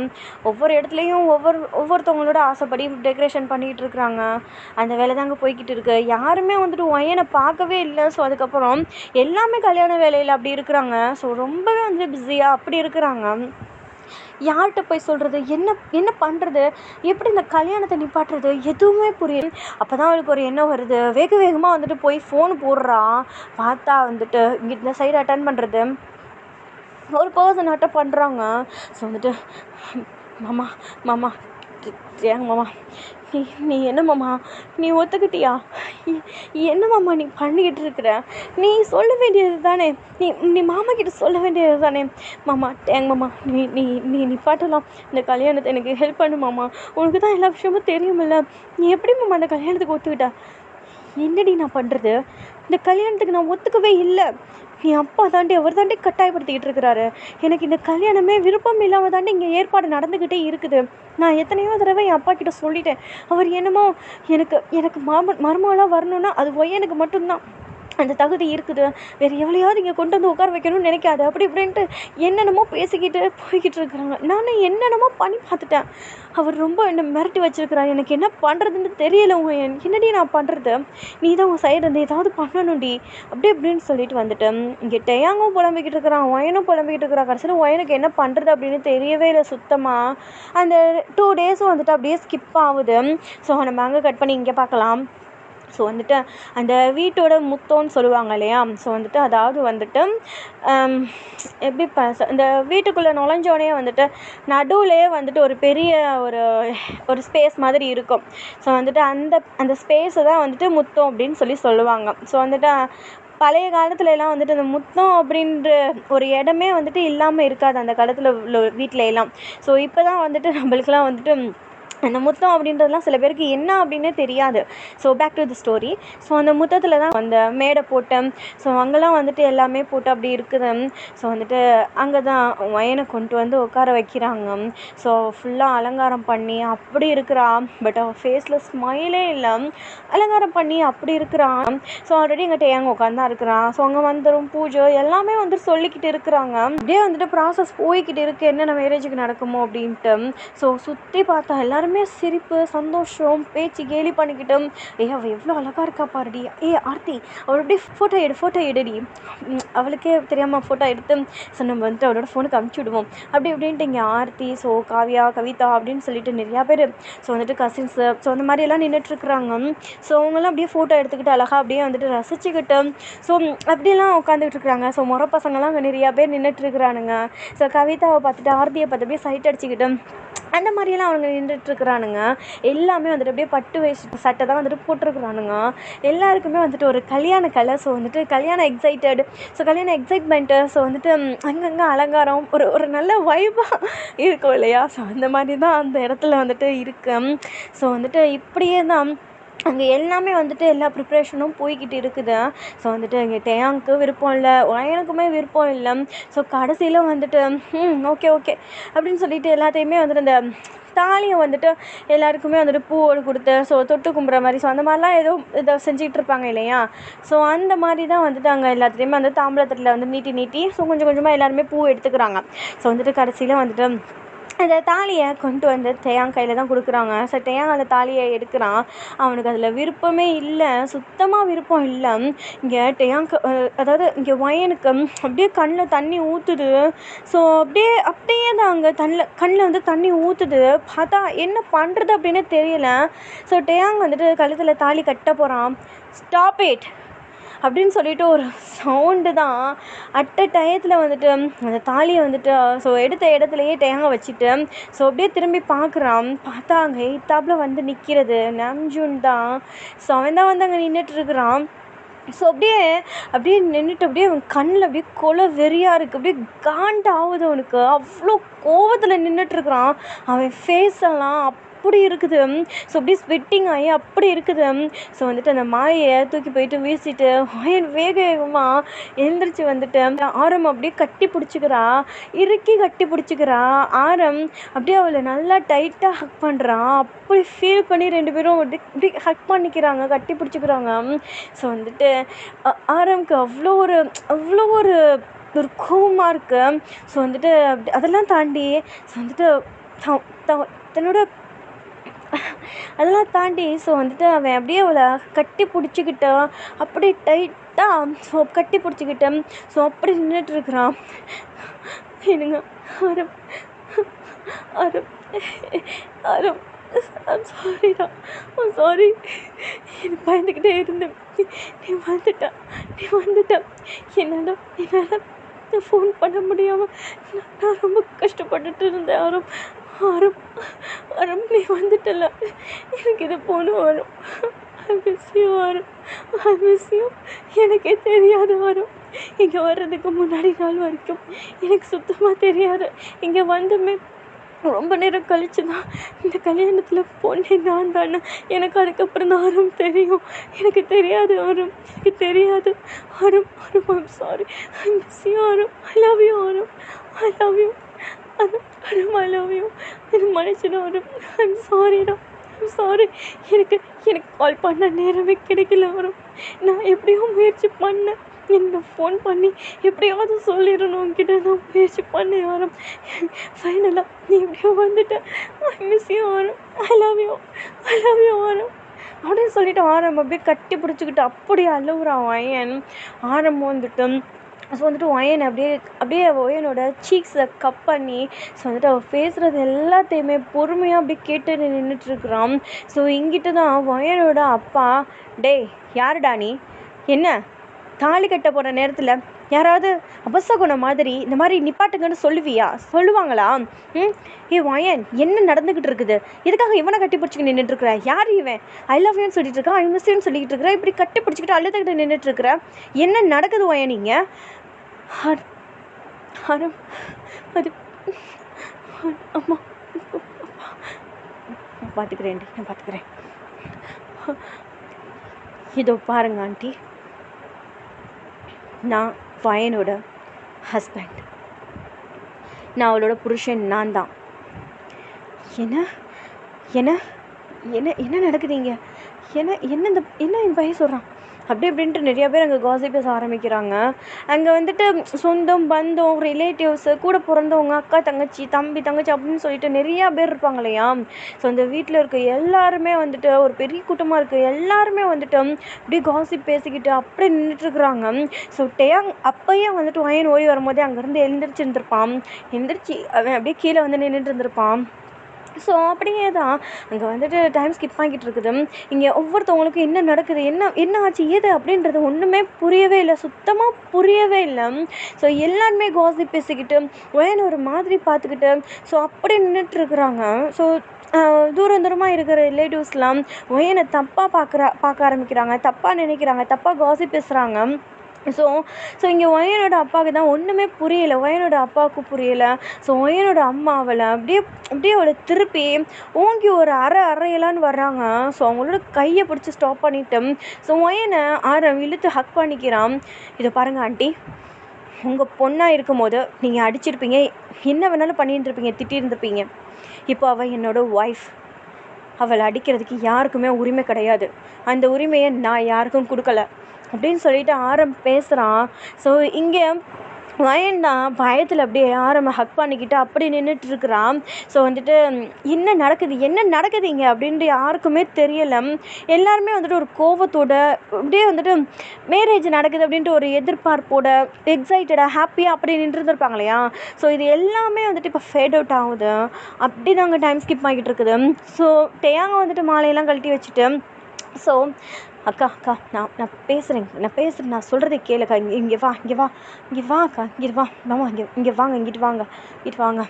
ஒவ்வொரு இடத்துலையும் ஒவ்வொருத்தவங்களோட ஆசைப்படி டெக்கரேஷன் பண்ணிக்கிட்டு இருக்கிறாங்க. அந்த வேலை தாங்க போய்கிட்டு இருக்கு. யாருமே வந்துட்டு ஒயனை பார்க்கவே இல்லை. ஸோ அதுக்கப்புறம் எல்லாமே கல்யாண வேலையில் அப்படி இருக்கிறாங்க. ஸோ ரொம்பவே வந்து பிஸியாக அப்படி இருக்கிறாங்க. யார்கிட்ட போய் சொல்கிறது, என்ன பண்ணுறது, எப்படி இந்த கல்யாணத்தை நிப்பாட்டுறது, எதுவுமே புரியல. அப்போ தான் அவளுக்கு ஒரு எண்ணம் வருது. வேகமாக வந்துட்டு போய் ஃபோன் போடுறா. பார்த்தா வந்துட்டு இங்கே இந்த சைடு அட்டன் பண்ணுறது ஒரு பர்சன் அட்டன் பண்ணுறாங்க. ஸோ வந்துட்டு மாமா ஏங்க மாமா, நீ என்ன மாமா, நீ ஒத்துக்கிட்டியா? என்ன மாமா நீ பண்ணிக்கிட்டு இருக்கிற? நீ சொல்ல வேண்டியது தானே, நீ மாமா கிட்ட சொல்ல வேண்டியது தானே. மாமா ஏங்க மாமா, நீ நிப்பாட்டலாம் இந்த கல்யாணத்தை, எனக்கு ஹெல்ப் பண்ணு மாமா. உனக்கு தான் எல்லா விஷயமும் தெரியுமில்ல. நீ எப்படி மாமா அந்த கல்யாணத்துக்கு ஒத்துக்கிட்ட? என்னடி நான் பண்ணுறது? இந்த கல்யாணத்துக்கு நான் ஒத்துக்கவே இல்லை. என் அப்பா அவர் தாண்டி கட்டாயப்படுத்திக்கிட்டு இருக்கிறாரு. எனக்கு இந்த கல்யாணமே விருப்பம் இல்லாமல் தாண்டி இங்கே ஏற்பாடு நடந்துக்கிட்டே இருக்குது. நான் எத்தனையோ தடவை என் அப்பா கிட்ட சொல்லிட்டேன். அவர் என்னமோ எனக்கு மருமகளாக வரணுன்னா அது எனக்கு மட்டும்தான் அந்த தகுதி இருக்குது, வேறு எவ்வளையாவது இங்கே கொண்டு வந்து உட்கார வைக்கணும்னு நினைக்காது, அப்படி இப்படின்ட்டு என்னென்னமோ பேசிக்கிட்டு போய்கிட்டு இருக்கிறாங்க. நானும் என்னென்னமோ பண்ணி பார்த்துட்டேன். அவர் ரொம்ப என்னை மிரட்டி வச்சுருக்கிறார். எனக்கு என்ன பண்ணுறதுன்னு தெரியலை. என்னடி நான் பண்ணுறது? நீ தான் உன் சைடு இருந்து ஏதாவது பண்ணணும்டி அப்படி இப்படின்னு சொல்லிட்டு வந்துட்டு இங்கே டயாங்கும் புலம்பிக்கிட்டு இருக்கிறான், ஒயனும் புலம்பிக்கிட்டு இருக்கிறான். கடைசியில் ஒயனுக்கு என்ன பண்ணுறது அப்படின்னு தெரியவே இல்லை சுத்தமாக. அந்த 2 டேஸும் வந்துட்டு அப்படியே ஸ்கிப் ஆகுது. ஸோ நம்ம அங்கே கட் பண்ணி இங்கே பார்க்கலாம். ஸோ வந்துட்டு அந்த வீட்டோட முத்தோன்னு சொல்லுவாங்க இல்லையா. ஸோ வந்துட்டு அதாவது வந்துட்டு எப்படி இந்த வீட்டுக்குள்ளே நுழைஞ்சோடனே வந்துட்டு நடுவுலையே வந்துட்டு ஒரு பெரிய ஒரு ஸ்பேஸ் மாதிரி இருக்கும். ஸோ வந்துட்டு அந்த ஸ்பேஸை தான் வந்துட்டு முத்தம் அப்படின்னு சொல்லுவாங்க. ஸோ வந்துட்டு பழைய காலத்துலலாம் வந்துட்டு அந்த முத்தம் அப்படின்ற ஒரு இடமே வந்துட்டு இல்லாமல் இருக்காது அந்த காலத்தில் உள்ள வீட்டில எல்லாம். ஸோ இப்போ தான் வந்துட்டு நம்மளுக்கெல்லாம் வந்துட்டு அந்த முத்தம் அப்படின்றதுலாம் சில பேருக்கு என்ன அப்படின்னே தெரியாது. So back to the story. So அந்த முத்தத்தில் தான் அந்த மேடை போட்டு, ஸோ அங்கெல்லாம் வந்துட்டு எல்லாமே போட்டு அப்படி இருக்குது. ஸோ வந்துட்டு அங்கே தான் வயனை கொண்டு வந்து உட்கார வைக்கிறாங்க. ஸோ ஃபுல்லாக அலங்காரம் பண்ணி அப்படி இருக்கிறா. பட் அவள் ஃபேஸில் ஸ்மைலே இல்லை. அலங்காரம் பண்ணி அப்படி இருக்கிறான். ஸோ ஆல்ரெடி எங்கள் டேயாங்க உட்காந்து இருக்கிறான். ஸோ அங்கே வந்துடும் பூஜை எல்லாமே வந்துட்டு சொல்லிக்கிட்டு இருக்கிறாங்க. அப்படியே வந்துட்டு ப்ராசஸ் போய்கிட்டு இருக்குது, என்னென்ன மேரேஜுக்கு நடக்குமோ அப்படின்ட்டு. ஸோ சுற்றி பார்த்தா எல்லாருமே சிரிப்பு, சந்தோஷம், பேச்சு கேலி பண்ணிக்கிட்டு, அவள் எவ்வளோ அழகாக இருக்கா பாருடி, ஆர்த்தி அவள் அப்படியே ஃபோட்டோ எடுடி. அவளுக்கே தெரியாமல் ஃபோட்டோ எடுத்து ஸோ நம்ம வந்துட்டு அவளோட ஃபோனுக்கு அமுச்சு விடுவோம் அப்படி இப்படின்ட்டு இங்கே ஆர்த்தி, ஸோ காவியா, கவிதா அப்படின்னு சொல்லிட்டு நிறையா பேர், ஸோ வந்துட்டு கசின்ஸு, ஸோ அந்த மாதிரியெல்லாம் நின்றுட்டுருக்குறாங்க. ஸோ அவங்கெல்லாம் அப்படியே ஃபோட்டோ எடுத்துக்கிட்டு அழகாக அப்படியே வந்துட்டு ரசிச்சுக்கிட்டு ஸோ அப்படியெல்லாம் உட்காந்துக்கிட்டு இருக்கிறாங்க. ஸோ முறை பசங்கள்லாம் அங்கே நிறையா பேர் நின்றுட்டுருக்குறானுங்க. ஸோ கவிதாவை பார்த்துட்டு ஆர்த்தியை பார்த்து அப்படியே சைட் அடிச்சுக்கிட்டு அந்த மாதிரியெல்லாம் அவங்க நின்றுட்டுருக்குறானுங்க. எல்லாமே வந்துட்டு அப்படியே பட்டு வேஷ்டி சட்டை தான் வந்துட்டு போட்டிருக்குறானுங்க. எல்லாருக்குமே வந்துட்டு ஒரு கல்யாண கலை. ஸோ வந்துட்டு கல்யாண எக்ஸைட்மெண்ட்டு. ஸோ வந்துட்டு அங்கங்கே அலங்காரம் ஒரு நல்ல வைபாக இருக்கும் இல்லையா? ஸோ அந்த மாதிரி தான் அந்த இடத்துல வந்துட்டு இருக்கு. ஸோ வந்துட்டு இப்படியே தான் அங்கே எல்லாமே வந்துட்டு எல்லா ப்ரிப்ரேஷனும் போய்கிட்டு இருக்குது. ஸோ வந்துட்டு இங்கே டேயாங்க்கு விருப்பம் இல்லை, வயனுக்குமே விருப்பம் இல்லை. ஸோ கடைசியில் வந்துட்டு ஓகே அப்படின்னு சொல்லிட்டு எல்லாத்தையுமே வந்துட்டு இந்த தாலியை வந்துட்டு எல்லாருக்குமே வந்துட்டு பூவோடு கொடுத்து ஸோ தொட்டு கும்புற மாதிரி, ஸோ அந்த மாதிரிலாம் ஏதோ இதை செஞ்சுக்கிட்டு இருப்பாங்க இல்லையா? ஸோ அந்த மாதிரி தான் வந்துட்டு அங்கே எல்லாத்துலேயுமே வந்து தாம்பளத்தில் வந்து நீட்டி ஸோ கொஞ்சம் கொஞ்சமாக எல்லாருமே பூ எடுத்துக்கிறாங்க. ஸோ வந்துட்டு கடைசியில் வந்துட்டு அந்த தாலியை கொண்டு வந்து டேயாங் கையில் தான் கொடுக்குறாங்க. ஸோ டேயாங் அந்த தாலியை எடுக்கிறான். அவனுக்கு அதில் விருப்பமே இல்லை, சுத்தமாக விருப்பம் இல்லை. இங்கே டேயாங்க்கு அதாவது இங்கே வயனுக்கு அப்படியே கண்ணில் தண்ணி ஊற்றுது. ஸோ அப்படியே தான் அங்கே கண்ணில் வந்து தண்ணி ஊற்றுது. பார்த்தா என்ன பண்ணுறது அப்படின்னு தெரியல. ஸோ டேயாங் வந்துட்டு கழுத்தில் தாலி கட்ட போகிறான். ஸ்டாப் இட் அப்படின்னு சொல்லிட்டு ஒரு சவுண்டு தான். அட்ட டயத்தில் வந்துட்டு அந்த தாலியை வந்துட்டு ஸோ எடுத்த இடத்துலையே டேயாங்க வச்சுட்டு ஸோ அப்படியே திரும்பி பார்க்குறான். பார்த்தா அங்கே எய்த்தாப்பில் வந்து நிற்கிறது நாம்ஜூன் தான். ஸோ அவன் தான் வந்து அங்கே நின்றுட்டுருக்குறான். ஸோ அப்படியே நின்றுட்டு அப்படியே அவன் கண்ணில் அப்படியே கொலை வெறியாக இருக்குது. அப்படியே காண்டாகுது அவனுக்கு. அவ்வளோ கோவத்தில் நின்றுட்டுருக்குறான். அவன் ஃபேஸெல்லாம் அப்படி இருக்குது. ஸோ அப்படியே ஸ்வெட்டிங் ஆகி அப்படி இருக்குது. ஸோ வந்துட்டு அந்த மாலையை தூக்கி போயிட்டு வீசிட்டு வேகமாக எழுந்திரிச்சு வந்துட்டு ஆரம் அப்படியே கட்டி பிடிச்சிக்கிறா. ஆரம் அப்படியே அவளை நல்லா டைட்டாக ஹக் பண்ணுறான். அப்படி ஃபீல் பண்ணி ரெண்டு பேரும் இப்படி ஹக் பண்ணிக்கிறாங்க, கட்டி பிடிச்சிக்கிறாங்க. ஸோ வந்துட்டு ஆரம்க்கு அவ்வளோ ஒரு கோவமாக இருக்கு. ஸோ வந்துட்டு அதெல்லாம் தாண்டி ஸோ வந்துட்டு தன்னோட அதெல்லாம் தாண்டி ஸோ வந்துட்டு அவன் அப்படியே அவளை கட்டி பிடிச்சிக்கிட்டு அப்படியே டைட்டாக ஸோ கட்டி பிடிச்சிக்கிட்டு ஸோ அப்படி நின்றுட்டுருக்குறான். என்னங்க ஆரம் ஆரம் ஆரம் சாரிடா, சாரி, எனக்கு பயந்துக்கிட்டே இருந்தேன். நீ வந்துட்ட என்னால் ஃபோன் பண்ண முடியாமல் நான் ரொம்ப கஷ்டப்பட்டுட்டு இருந்தேன். ஆரம் நீ வந்துட்டல, எனக்கு இது போன வரும். I miss you. எனக்கே தெரியாது வரும். இங்கே வர்றதுக்கு முன்னாடி நாள் வரைக்கும் எனக்கு சுத்தமாக தெரியாது. இங்கே வந்துமே ரொம்ப நேரம் கழிச்சு தான் இந்த கல்யாணத்தில் பொண்ணு நான் தானே எனக்கு அதுக்கப்புறம் தான் ஆரம் தெரியும். எனக்கு தெரியாது ஆரம். I'm sorry. I miss you ஆரம். ஐ லவ் யூ ஆரம். I love you. எனக்கு மன்னிச்சிடு ஆரம். ஐம் சாரிடா. எனக்கு கால் பண்ண நேரமே கிடைக்கல ஆரம். நான் எப்படியோ முயற்சி பண்ணேன். என்ன ஃபோன் பண்ணி எப்படியாவது சொல்லிடணும் உங்ககிட்ட நான் முயற்சி பண்ணேன் ஆரம். ஃபைனலாக நீ எப்படியோ வந்துட்ட. ஐ மிஸ் யூ ஆரம். ஐ லவ் யூ ஆரம் அப்படின்னு சொல்லிட்டு ஆரம் அப்படியே கட்டி பிடிச்சிக்கிட்டு அப்படி அழுகுறான் வயன். ஆரம் வந்துட்டு ஸோ வந்துட்டு ஒயன் அப்படியே ஒயனோட சீக்ஸை கப் பண்ணி ஸோ வந்துட்டு அவள் பேசுகிறது எல்லாத்தையுமே பொறுமையாக அப்படியே கேட்டு நின்றுட்டுருக்குறான். ஸோ இங்கிட்ட தான் ஒயனோட அப்பா, டேய் யாருடா நீ, என்ன தாலி கட்ட போகிற நேரத்தில் யாராவது அபசகுணம் மாதிரி இந்த மாதிரி நிப்பாட்டுங்கன்னு சொல்லுவாங்களா? ஒயன் என்ன நடந்துக்கிட்டு இருக்குது? எதுக்காக இவனை கட்டி பிடிச்சிக்கிட்டு நின்றுட்டுருக்குற? யார் இவன்? ஐ லவ் யூன்னு சொல்லிட்டு இருக்கா, ஐ மிஸ் யூன்னு சொல்லிக்கிட்டு இருக்கிற, இப்படி கட்டி பிடிச்சிக்கிட்டு அழுதுகிட்டு நின்றுட்டுருக்குற, என்ன நடக்குது ஒயன்? நீங்கள் அம்மா நான் பார்த்துக்கிறேன் ஆண்டி, நான் பார்த்துக்கிறேன். இதோ பாருங்க ஆண்டி, நான் வயனோட ஹஸ்பண்ட், நான் அவளோட புருஷன், நான் தான். என்ன என்ன என்ன என்ன நடக்குதுங்க? என்ன என் பையன் சொல்கிறான் அப்படி அப்படின்ட்டு நிறையா பேர் அங்கே காசிப் பேச ஆரம்பிக்கிறாங்க. அங்கே வந்துட்டு சொந்தம் பந்தம் ரிலேட்டிவ்ஸு கூட பிறந்தவங்க அக்கா தங்கச்சி தம்பி தங்கச்சி அப்படின்னு சொல்லிட்டு நிறையா பேர் இருப்பாங்க இல்லையா. ஸோ அந்த வீட்டில் இருக்க எல்லாருமே வந்துட்டு ஒரு பெரிய கூட்டமாக இருக்குது. எல்லாருமே வந்துட்டு அப்படியே காசிப் பேசிக்கிட்டு அப்படியே நின்றுட்டுருக்குறாங்க. ஸோ டேயாங் அப்போயே வந்துட்டு வயன் ஓடி வரும்போதே அங்கேருந்து எழுந்திரிச்சிருந்துருப்பான். எழுந்திரிச்சு அவன் அப்படியே கீழே வந்து நின்றுட்டு இருந்திருப்பான். ஸோ அப்படியே தான் அங்கே வந்துட்டு டைம் ஸ்கிப் ஆகிட்டு இருக்குது. இங்கே ஒவ்வொருத்தவங்களுக்கும் என்ன நடக்குது, என்ன ஆச்சு ஏது அப்படின்றது ஒன்றுமே புரியவே இல்லை, சுத்தமாக புரியவே இல்லை. ஸோ எல்லாருமே காசிப் பேசிக்கிட்டு வயன் ஒரு மாதிரி பார்த்துக்கிட்டு ஸோ அப்படி நின்றுட்டுருக்குறாங்க. ஸோ தூரமாக இருக்கிற ரிலேட்டிவ்ஸ்லாம் வயனை தப்பாக பார்க்க ஆரம்பிக்கிறாங்க, தப்பாக நினைக்கிறாங்க, தப்பாக காசிப் பேசுகிறாங்க. ஸோ இங்கே ஒயனோட அப்பாவுக்கு தான் ஒன்றுமே புரியலை, ஒயனோட அப்பாவுக்கு புரியலை. ஸோ ஒயனோட அம்மா அவளை அப்படியே அவளை திருப்பி ஓங்கி ஒரு அறையலான்னு வர்றாங்க. ஸோ அவங்களோட கையை பிடிச்சி ஸ்டாப் பண்ணிவிட்டு ஸோ ஒயனை இழுத்து ஹக் பண்ணிக்கிறான். இதை பாருங்கள் ஆண்டி, உங்கள் பொண்ணாக இருக்கும் போது நீங்கள் அடிச்சிருப்பீங்க, என்ன வேணாலும் பண்ணியிருந்துருப்பீங்க, திட்டியிருந்துருப்பீங்க. இப்போ அவள் என்னோடய ஒய்ஃப், அவளை அடிக்கிறதுக்கு யாருக்குமே உரிமை கிடையாது. அந்த உரிமையை நான் யாருக்கும் கொடுக்கல அப்படின்னு சொல்லிட்டு பேசுகிறான். ஸோ இங்கே வயன் தான் பயத்தில் அப்படியே ஹக் பண்ணிக்கிட்டு அப்படி நின்றுட்டுருக்குறான். ஸோ வந்துட்டு என்ன நடக்குது இங்கே அப்படின்ட்டு யாருக்குமே தெரியலை. எல்லாருமே வந்துட்டு ஒரு கோவத்தோட அப்படியே வந்துட்டு மேரேஜ் நடக்குது அப்படின்ட்டு ஒரு எதிர்பார்ப்போட எக்ஸைட்டடாக ஹாப்பியாக அப்படி நின்றுருந்துருப்பாங்க இல்லையா. ஸோ இது எல்லாமே வந்துட்டு இப்போ ஃபேட் அவுட் ஆகுது. அப்படி நாங்கள் டைம் ஸ்கிப் ஆகிட்டு இருக்குது. ஸோ டேயாங்க வந்துட்டு மாலையெல்லாம் கழட்டி வச்சுட்டு ஸோ அக்கா நான் பேசுகிறேன், நான் சொல்கிறத கேளுக்கா, இங்கே வாக்கா, இங்கிட்டு வா மாமா, இங்கே வாங்க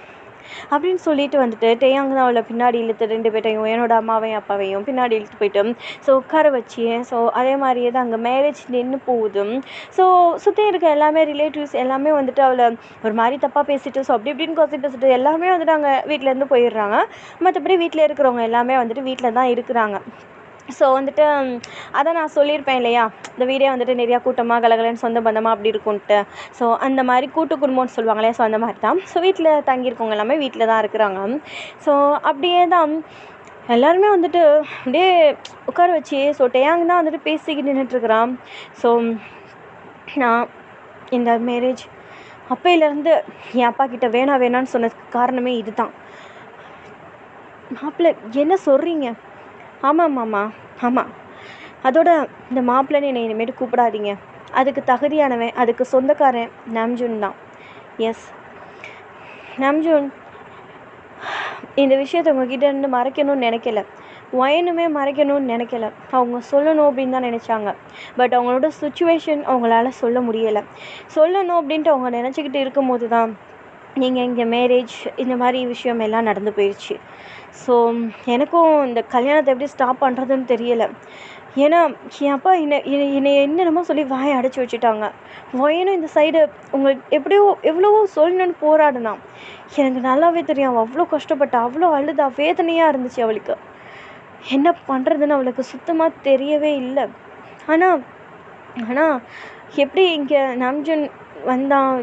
அப்படின்னு சொல்லிட்டு வந்துட்டு டேயாங்க தான் அவளை பின்னாடி இழுத்து 2 பேர்ட்டையும் என்னோட அம்மாவையும் அப்பாவையும் பின்னாடி இழுத்து போயிட்டு ஸோ உட்கார வச்சு ஸோ அதே மாதிரியே தான் அங்கே மேரேஜ் நின்று போகுது. ஸோ சுற்றி இருக்க எல்லாமே ரிலேட்டிவ்ஸ் எல்லாமே வந்துட்டு அவளை ஒரு மாதிரி தப்பாக பேசிட்டு ஸோ அப்படி இப்படின்னு கோசி பேசிட்டு எல்லாமே வந்துட்டு அங்கே வீட்டிலேருந்து போயிடுறாங்க. மற்றபடி வீட்டில் இருக்கிறவங்க எல்லாமே வந்துட்டு வீட்டில் தான் இருக்கிறாங்க. ஸோ வந்துட்டு அதை நான் சொல்லியிருப்பேன் இல்லையா, இந்த வீடே வந்துட்டு நிறையா கூட்டமாக கலகலன்னு சொந்த பந்தமாக அப்படி இருக்கும்ன்ட்டு. ஸோ அந்த மாதிரி கூட்டு குடும்பம்னு சொல்லுவாங்களே, ஸோ அந்த மாதிரி தான். ஸோ வீட்டில் தங்கியிருக்கவங்க எல்லாமே வீட்டில் தான் இருக்கிறாங்க. ஸோ அப்படியே தான் எல்லாருமே வந்துட்டு அப்படியே உட்கார வச்சு ஸோ டேயாங் தான் வந்துட்டு பேசிக்கிட்டு நின்றுட்டுருக்குறான். ஸோ நான் இந்த மேரேஜ் அப்பையிலேருந்து என் அப்பா கிட்ட வேணான்னு சொன்னதுக்கு காரணமே இது தான். மாப்பிள்ளை என்ன சொல்கிறீங்க? ஆமாம் மாமா, ஆமாம். அதோட இந்த மாப்பிள்ளைன்னு என்னை இனிமேட்டு கூப்பிடாதீங்க. அதுக்கு தகுதியானவன், அதுக்கு சொந்தக்காரன் நாம்ஜூன் தான். எஸ் நாம்ஜூன் இந்த விஷயத்தை உங்ககிட்ட இருந்து மறைக்கணும்னு நினைக்கல, வயனுமே மறைக்கணும்னு நினைக்கல. அவங்க சொல்லணும் அப்படின்னு தான் நினச்சாங்க. பட் அவங்களோட சுச்சுவேஷன் அவங்களால சொல்ல முடியலை. சொல்லணும் அப்படின்ட்டு அவங்க நினச்சிக்கிட்டு இருக்கும்போது தான் நீங்கள் இங்கே மேரேஜ் இந்த மாதிரி விஷயம் எல்லாம் நடந்து போயிடுச்சு. ஸோ எனக்கும் இந்த கல்யாணத்தை எப்படி ஸ்டாப் பண்ணுறதுன்னு தெரியலை. ஏன்னா என் அப்பா என்னை என்னென்னமோ சொல்லி வாயை அடைச்சி வச்சுட்டாங்க. வயனும் இந்த சைடு உங்களுக்கு எவ்வளவோ சொல்லணுன்னு போராடினான். எனக்கு நல்லாவே தெரியும், அவள் அவ்வளோ கஷ்டப்பட்டா, அவ்வளோ அழுதா, வேதனையாக இருந்துச்சு அவளுக்கு. என்ன பண்ணுறதுன்னு அவளுக்கு சுத்தமாக தெரியவே இல்லை. ஆனால் எப்படி இங்கே நாம்ஜூன் வந்தான்,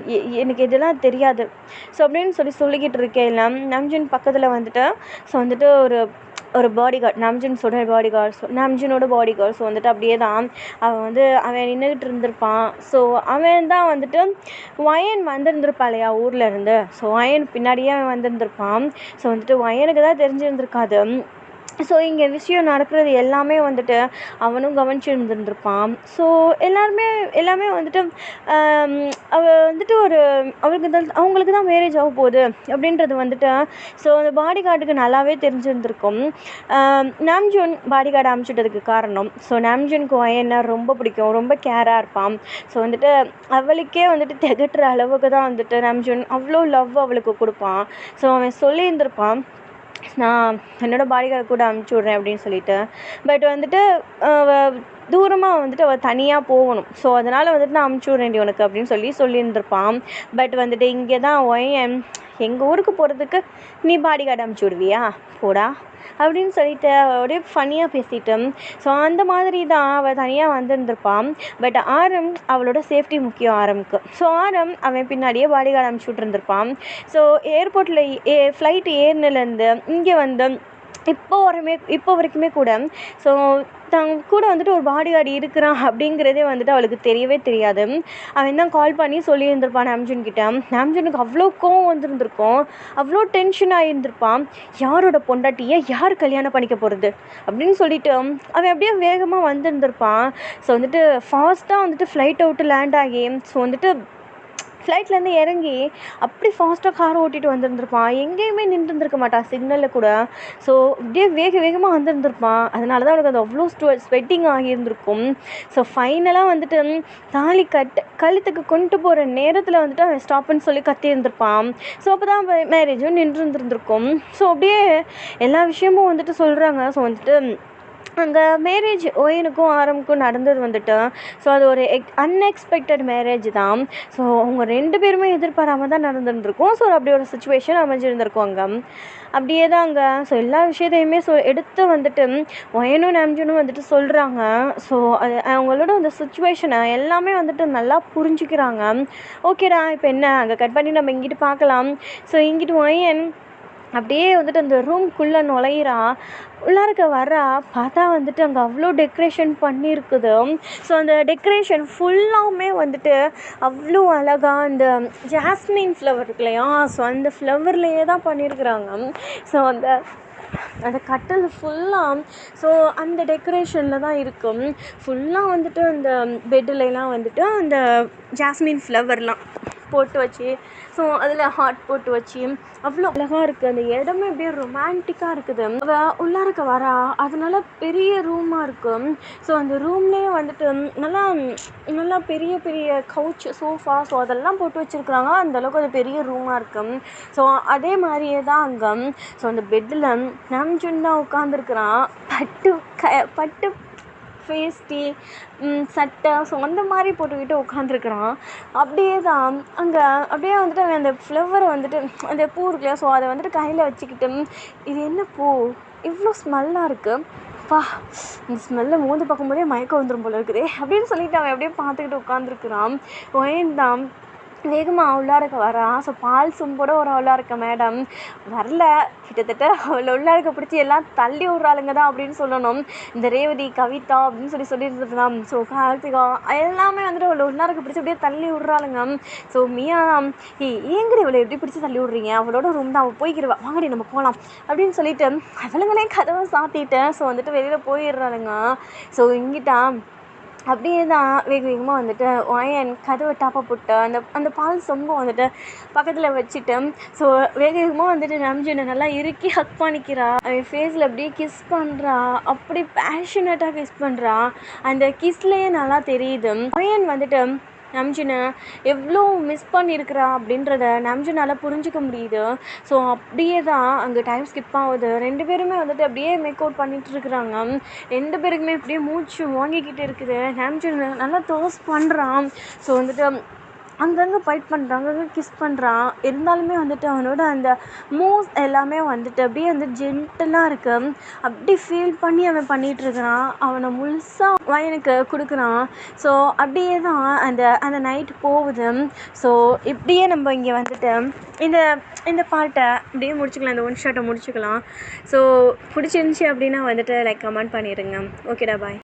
எனக்கு இதெல்லாம் தெரியாது. ஸோ அப்படின்னு சொல்லிக்கிட்டு இருக்கேன். நாம்ஜூன் பக்கத்தில் வந்துட்டு ஸோ வந்துட்டு ஒரு பாடிகார்டு, நாம்ஜூனோட பாடிகார்டு ஸோ வந்துட்டு அப்படியே தான் அவன் நின்றுக்கிட்டு இருந்திருப்பான். ஸோ அவன் தான் வந்துட்டு வயன் வந்திருந்திருப்பா இல்லையா ஊர்லேருந்து. ஸோ வயன் பின்னாடியே அவன் வந்திருந்திருப்பான். ஸோ வந்துட்டு வயனுக்கு தான் தெரிஞ்சிருந்திருக்காது. ஸோ இங்கே விஷயம் நடக்கிறது எல்லாமே வந்துட்டு அவனும் கவனிச்சுருந்துருப்பான். ஸோ எல்லாமே வந்துட்டு அவள் வந்துட்டு அவங்களுக்கு தான் மேரேஜ் ஆக போகுது அப்படின்றது வந்துட்டு ஸோ அந்த பாடி கார்டுக்கு நல்லாவே தெரிஞ்சிருந்திருக்கும். நாம்ஜூன் பாடி கார்டு அனுப்பிச்சுட்டதுக்கு காரணம் ஸோ நாம்ஜூனுக்கு வயனை ரொம்ப பிடிக்கும், ரொம்ப கேராக இருப்பான். ஸோ வந்துட்டு அவளுக்கே வந்துட்டு திகட்டுற அளவுக்கு தான் வந்துட்டு நாம்ஜூன் அவ்வளோ லவ் அவளுக்கு கொடுப்பான். ஸோ அவன் சொல்லியிருந்திருப்பான், நான் என்னோடய பாடிகார்டு கூட அனுப்பிச்சி விட்றேன் அப்படின்னு சொல்லிட்டு. பட் வந்துட்டு தூரமாக வந்துட்டு அவள் தனியாக போகணும். ஸோ அதனால் வந்துட்டு நான் அமுச்சு விட்றேன்டி உனக்கு அப்படின்னு சொல்லியிருந்திருப்பான். பட் வந்துட்டு இங்கே தான் ஒயன் எங்கள் ஊருக்கு போகிறதுக்கு நீ பாடி கார்டு அமுச்சு விடுவியா போடா அப்படின்னு சொல்லிட்டு அப்படியே ஃபன்னியாக பேசிட்டு, ஸோ அந்த மாதிரி தான் அவள் தனியாக வந்திருந்திருப்பான். பட் ஆரம் அவளோட சேஃப்டி முக்கியம் ஆரம்க்கு. ஸோ ஆரம் அவன் பின்னாடியே பாடி கார்டு அமுச்சு விட்ருந்துருப்பான். ஸோ ஏர்போர்ட்டில் ஃப்ளைட் ஏறினிலேருந்து இங்கே வந்து இப்போ வரைக்குமே கூட ஸோ கூட வந்துட்டு ஒரு பாடி கார்டு இருக்கிறான் அப்படிங்கிறதே வந்துட்டு அவளுக்கு தெரியவே தெரியாது. அவன் தான் கால் பண்ணி சொல்லியிருந்திருப்பான் நாம்ஜூன் கிட்ட. நாம்ஜூனுக்கு அவ்வளோ கோவம் வந்துருந்துருக்கும், அவ்வளோ டென்ஷன் ஆகியிருந்திருப்பான். யாரோட பொண்டாட்டியை யார் கல்யாணம் பண்ணிக்க போகிறது அப்படின்னு சொல்லிட்டு அவன் அப்படியே வேகமாக வந்திருந்திருப்பான். ஸோ வந்துட்டு ஃபாஸ்ட்டாக வந்துட்டு ஃப்ளைட்டை விட்டு லேண்ட் ஆகி ஸோ வந்துட்டு ஃப்ளைட்லேருந்து இறங்கி அப்படி ஃபாஸ்ட்டாக காரை ஓட்டிகிட்டு வந்துருந்துருப்பான். எங்கேயுமே நின்றுருந்துருக்க மாட்டான் சிக்னலில் கூட. ஸோ அப்படியே வேகமாக வந்துருந்துருப்பான். அதனால தான் அவனுக்கு அது அவ்வளோ ஸ்வெட்டிங் ஆகியிருந்திருக்கும். ஸோ ஃபைனலாக வந்துட்டு தாலி கழுத்துக்கு கொண்டு போகிற நேரத்தில் வந்துட்டு அவன் ஸ்டாப்புன்னு சொல்லி கத்தியிருந்திருப்பான். ஸோ அப்போ தான் மேரேஜும் நின்றுருந்துருக்கும். ஸோ அப்படியே எல்லா விஷயமும் வந்துட்டு சொல்கிறாங்க. ஸோ வந்துட்டு அங்கே மேரேஜ் ஒயனுக்கும் ஆரம்க்கும் நடந்தது வந்துட்டு ஸோ அது ஒரு அன்எக்ஸ்பெக்டட் மேரேஜ் தான். ஸோ அவங்க 2 பேருமே எதிர்பாராமல் தான் நடந்துருந்துருக்கும். ஸோ அப்படி ஒரு சுச்சுவேஷன் அமைஞ்சிருந்திருக்கும் அங்கே. அப்படியே தான் அங்கே ஸோ எல்லா விஷயத்தையுமே எடுத்து வந்துட்டு ஒயனும் நாம்ஜூனும் வந்துட்டு சொல்கிறாங்க. ஸோ அது அவங்களோட அந்த சுச்சுவேஷனை எல்லாமே வந்துட்டு நல்லா புரிஞ்சுக்கிறாங்க. ஓகேடா இப்போ என்ன அங்கே கட் பண்ணி நம்ம இங்கிட்டு பார்க்கலாம். ஸோ இங்கிட்டு ஒயன் அப்படியே வந்துட்டு அந்த ரூம்குள்ளே நுழையிறா. உள்ளாருக்க வரா பார்த்தா வந்துட்டு அங்கே அவ்வளோ டெக்கரேஷன் பண்ணியிருக்குது. ஸோ அந்த டெக்கரேஷன் ஃபுல்லாமே வந்துட்டு அவ்வளோ அழகாக அந்த ஜாஸ்மின் ஃப்ளவர் இருக்கு இல்லையா, ஸோ அந்த ஃப்ளவர்லேயே தான் பண்ணியிருக்கிறாங்க. ஸோ அந்த கட்டில் ஃபுல்லாக ஸோ அந்த டெக்கரேஷனில் தான் இருக்கும். ஃபுல்லாக வந்துட்டு அந்த பெட்டுலலாம் வந்துட்டு அந்த ஜாஸ்மின் ஃப்ளவர்லாம் போட்டு வச்சு ஸோ அதில் ஹார்ட் போட்டு வச்சு அவ்வளோ அழகாக இருக்குது. அந்த இடமே அப்படியே ரொமான்டிக்காக இருக்குது. அவள் உள்ளாருக்க வரா, அதனால பெரிய ரூமாக இருக்கும். ஸோ அந்த ரூம்லேயே வந்துட்டு நல்லா பெரிய பெரிய கவுச் சோஃபா ஸோ அதெல்லாம் போட்டு வச்சுருக்குறாங்க. அந்தளவுக்கு அது பெரிய ரூமாக இருக்கும். ஸோ அதே மாதிரியே தான் அங்கே ஸோ அந்த பெட்டில் நாம்ஜூன் தான் உட்காந்துருக்குறான். பட்டு வேஷ்டி சட்டை ஸோ அந்த மாதிரி போட்டுக்கிட்டு உட்காந்துருக்குறான். அப்படியே தான் அங்கே அப்படியே வந்துட்டு அவன் அந்த ஃப்ளவரை வந்துட்டு அந்த பூ இருக்குல்லையா ஸோ அதை வந்துட்டு கையில் வச்சுக்கிட்டு இது என்ன பூ இவ்வளோ ஸ்மெல்லாக இருக்குது பா, இந்த ஸ்மெல்லை மோந்து பார்க்கும்போதே மயக்கம் வந்துடும் போல இருக்குது அப்படின்னு சொல்லிட்டு அவன் அப்படியே பார்த்துக்கிட்டு உட்காந்துருக்குறான். ஒயன் தான் வேகமாக உள்ளாருக்க வரா. ஸோ பால் சொம்போட ஒரு உள்ளாருக்க மேடம் வரல, கிட்டத்தட்ட அவளை உள்ளாருக்க பிடிச்சி எல்லாம் தள்ளி விட்றாளுங்க தான் அப்படின்னு சொல்லணும். இந்த ரேவதி கவிதா அப்படின்னு சொல்லியிருந்துருக்கலாம். ஸோ கார்த்திகா எல்லாமே வந்துட்டு அவளை உள்ளாருக்க பிடிச்சி அப்படியே தள்ளி விட்றாளுங்க. ஸோ மியா ஏங்கடி இவளை எப்படி பிடிச்சி தள்ளி விட்றீங்க, அவளோட ரூம் தான் அவள் போய்க்கிடுவா, வாங்கடி நம்ம போகலாம் அப்படின்னு சொல்லிட்டு அவளுங்களே கதவை சாத்திட்டேன். ஸோ வந்துட்டு வெளியில் போயிடுறாளுங்க. ஸோ இங்கிட்டா அப்படியே தான் வேகமாக வந்துட்டு ஒயன் கதவை டாப்பை போட்டு அந்த பால் சொம்பை வந்துட்டு பக்கத்தில் வச்சுட்டு ஸோ வேகமாக வந்துட்டு நாம்ஜூனை நல்லா இறுக்கி ஹக் பண்ணிக்கிறா. அவன் ஃபேஸில் அப்படியே கிஸ் பண்ணுறா, அப்படி பேஷனட்டாக கிஸ் பண்ணுறா. அந்த கிஸ்லேயே நல்லா தெரியுது ஒயன் வந்துட்டு நாம்ஜூனை எவ்வளோ மிஸ் பண்ணியிருக்கிறா அப்படின்றத நாம்ஜூனால் புரிஞ்சிக்க முடியுது. ஸோ அப்படியே தான் அங்கே டைம் ஸ்கிப் ஆகுது. 2 பேருமே வந்துட்டு அப்படியே மேக் அவுட் பண்ணிகிட்டு இருக்கிறாங்க. 2 பேருக்குமே அப்படியே மூச்சு வாங்கிக்கிட்டு இருக்குது. நாம்ஜூன் நல்லா டோஸ் பண்ணுறான். ஸோ வந்துட்டு அங்கங்கே ஃபைட் பண்ணுறான், அங்கங்கே கிஸ் பண்ணுறான். இருந்தாலுமே வந்துட்டு அவனோட அந்த மூவ்ஸ் எல்லாமே வந்துட்டு அப்படியே வந்து ஜென்டலாக இருக்குது. அப்படி ஃபீல் பண்ணி அவன் பண்ணிகிட்ருக்கிறான். அவனை முழுசாக வயனுக்கு கொடுக்குறான். ஸோ அப்படியே தான் அந்த நைட் போகுது. ஸோ இப்படியே நம்ம இங்கே வந்துட்டு இந்த பாட்டை அப்படியே முடிச்சுக்கலாம், இந்த 1 ஷாட்டை முடிச்சுக்கலாம். ஸோ பிடிச்சிருந்துச்சி அப்படின்னா வந்துட்டு லைக் கமெண்ட் பண்ணிடுங்க. ஓகேடா, பாய்.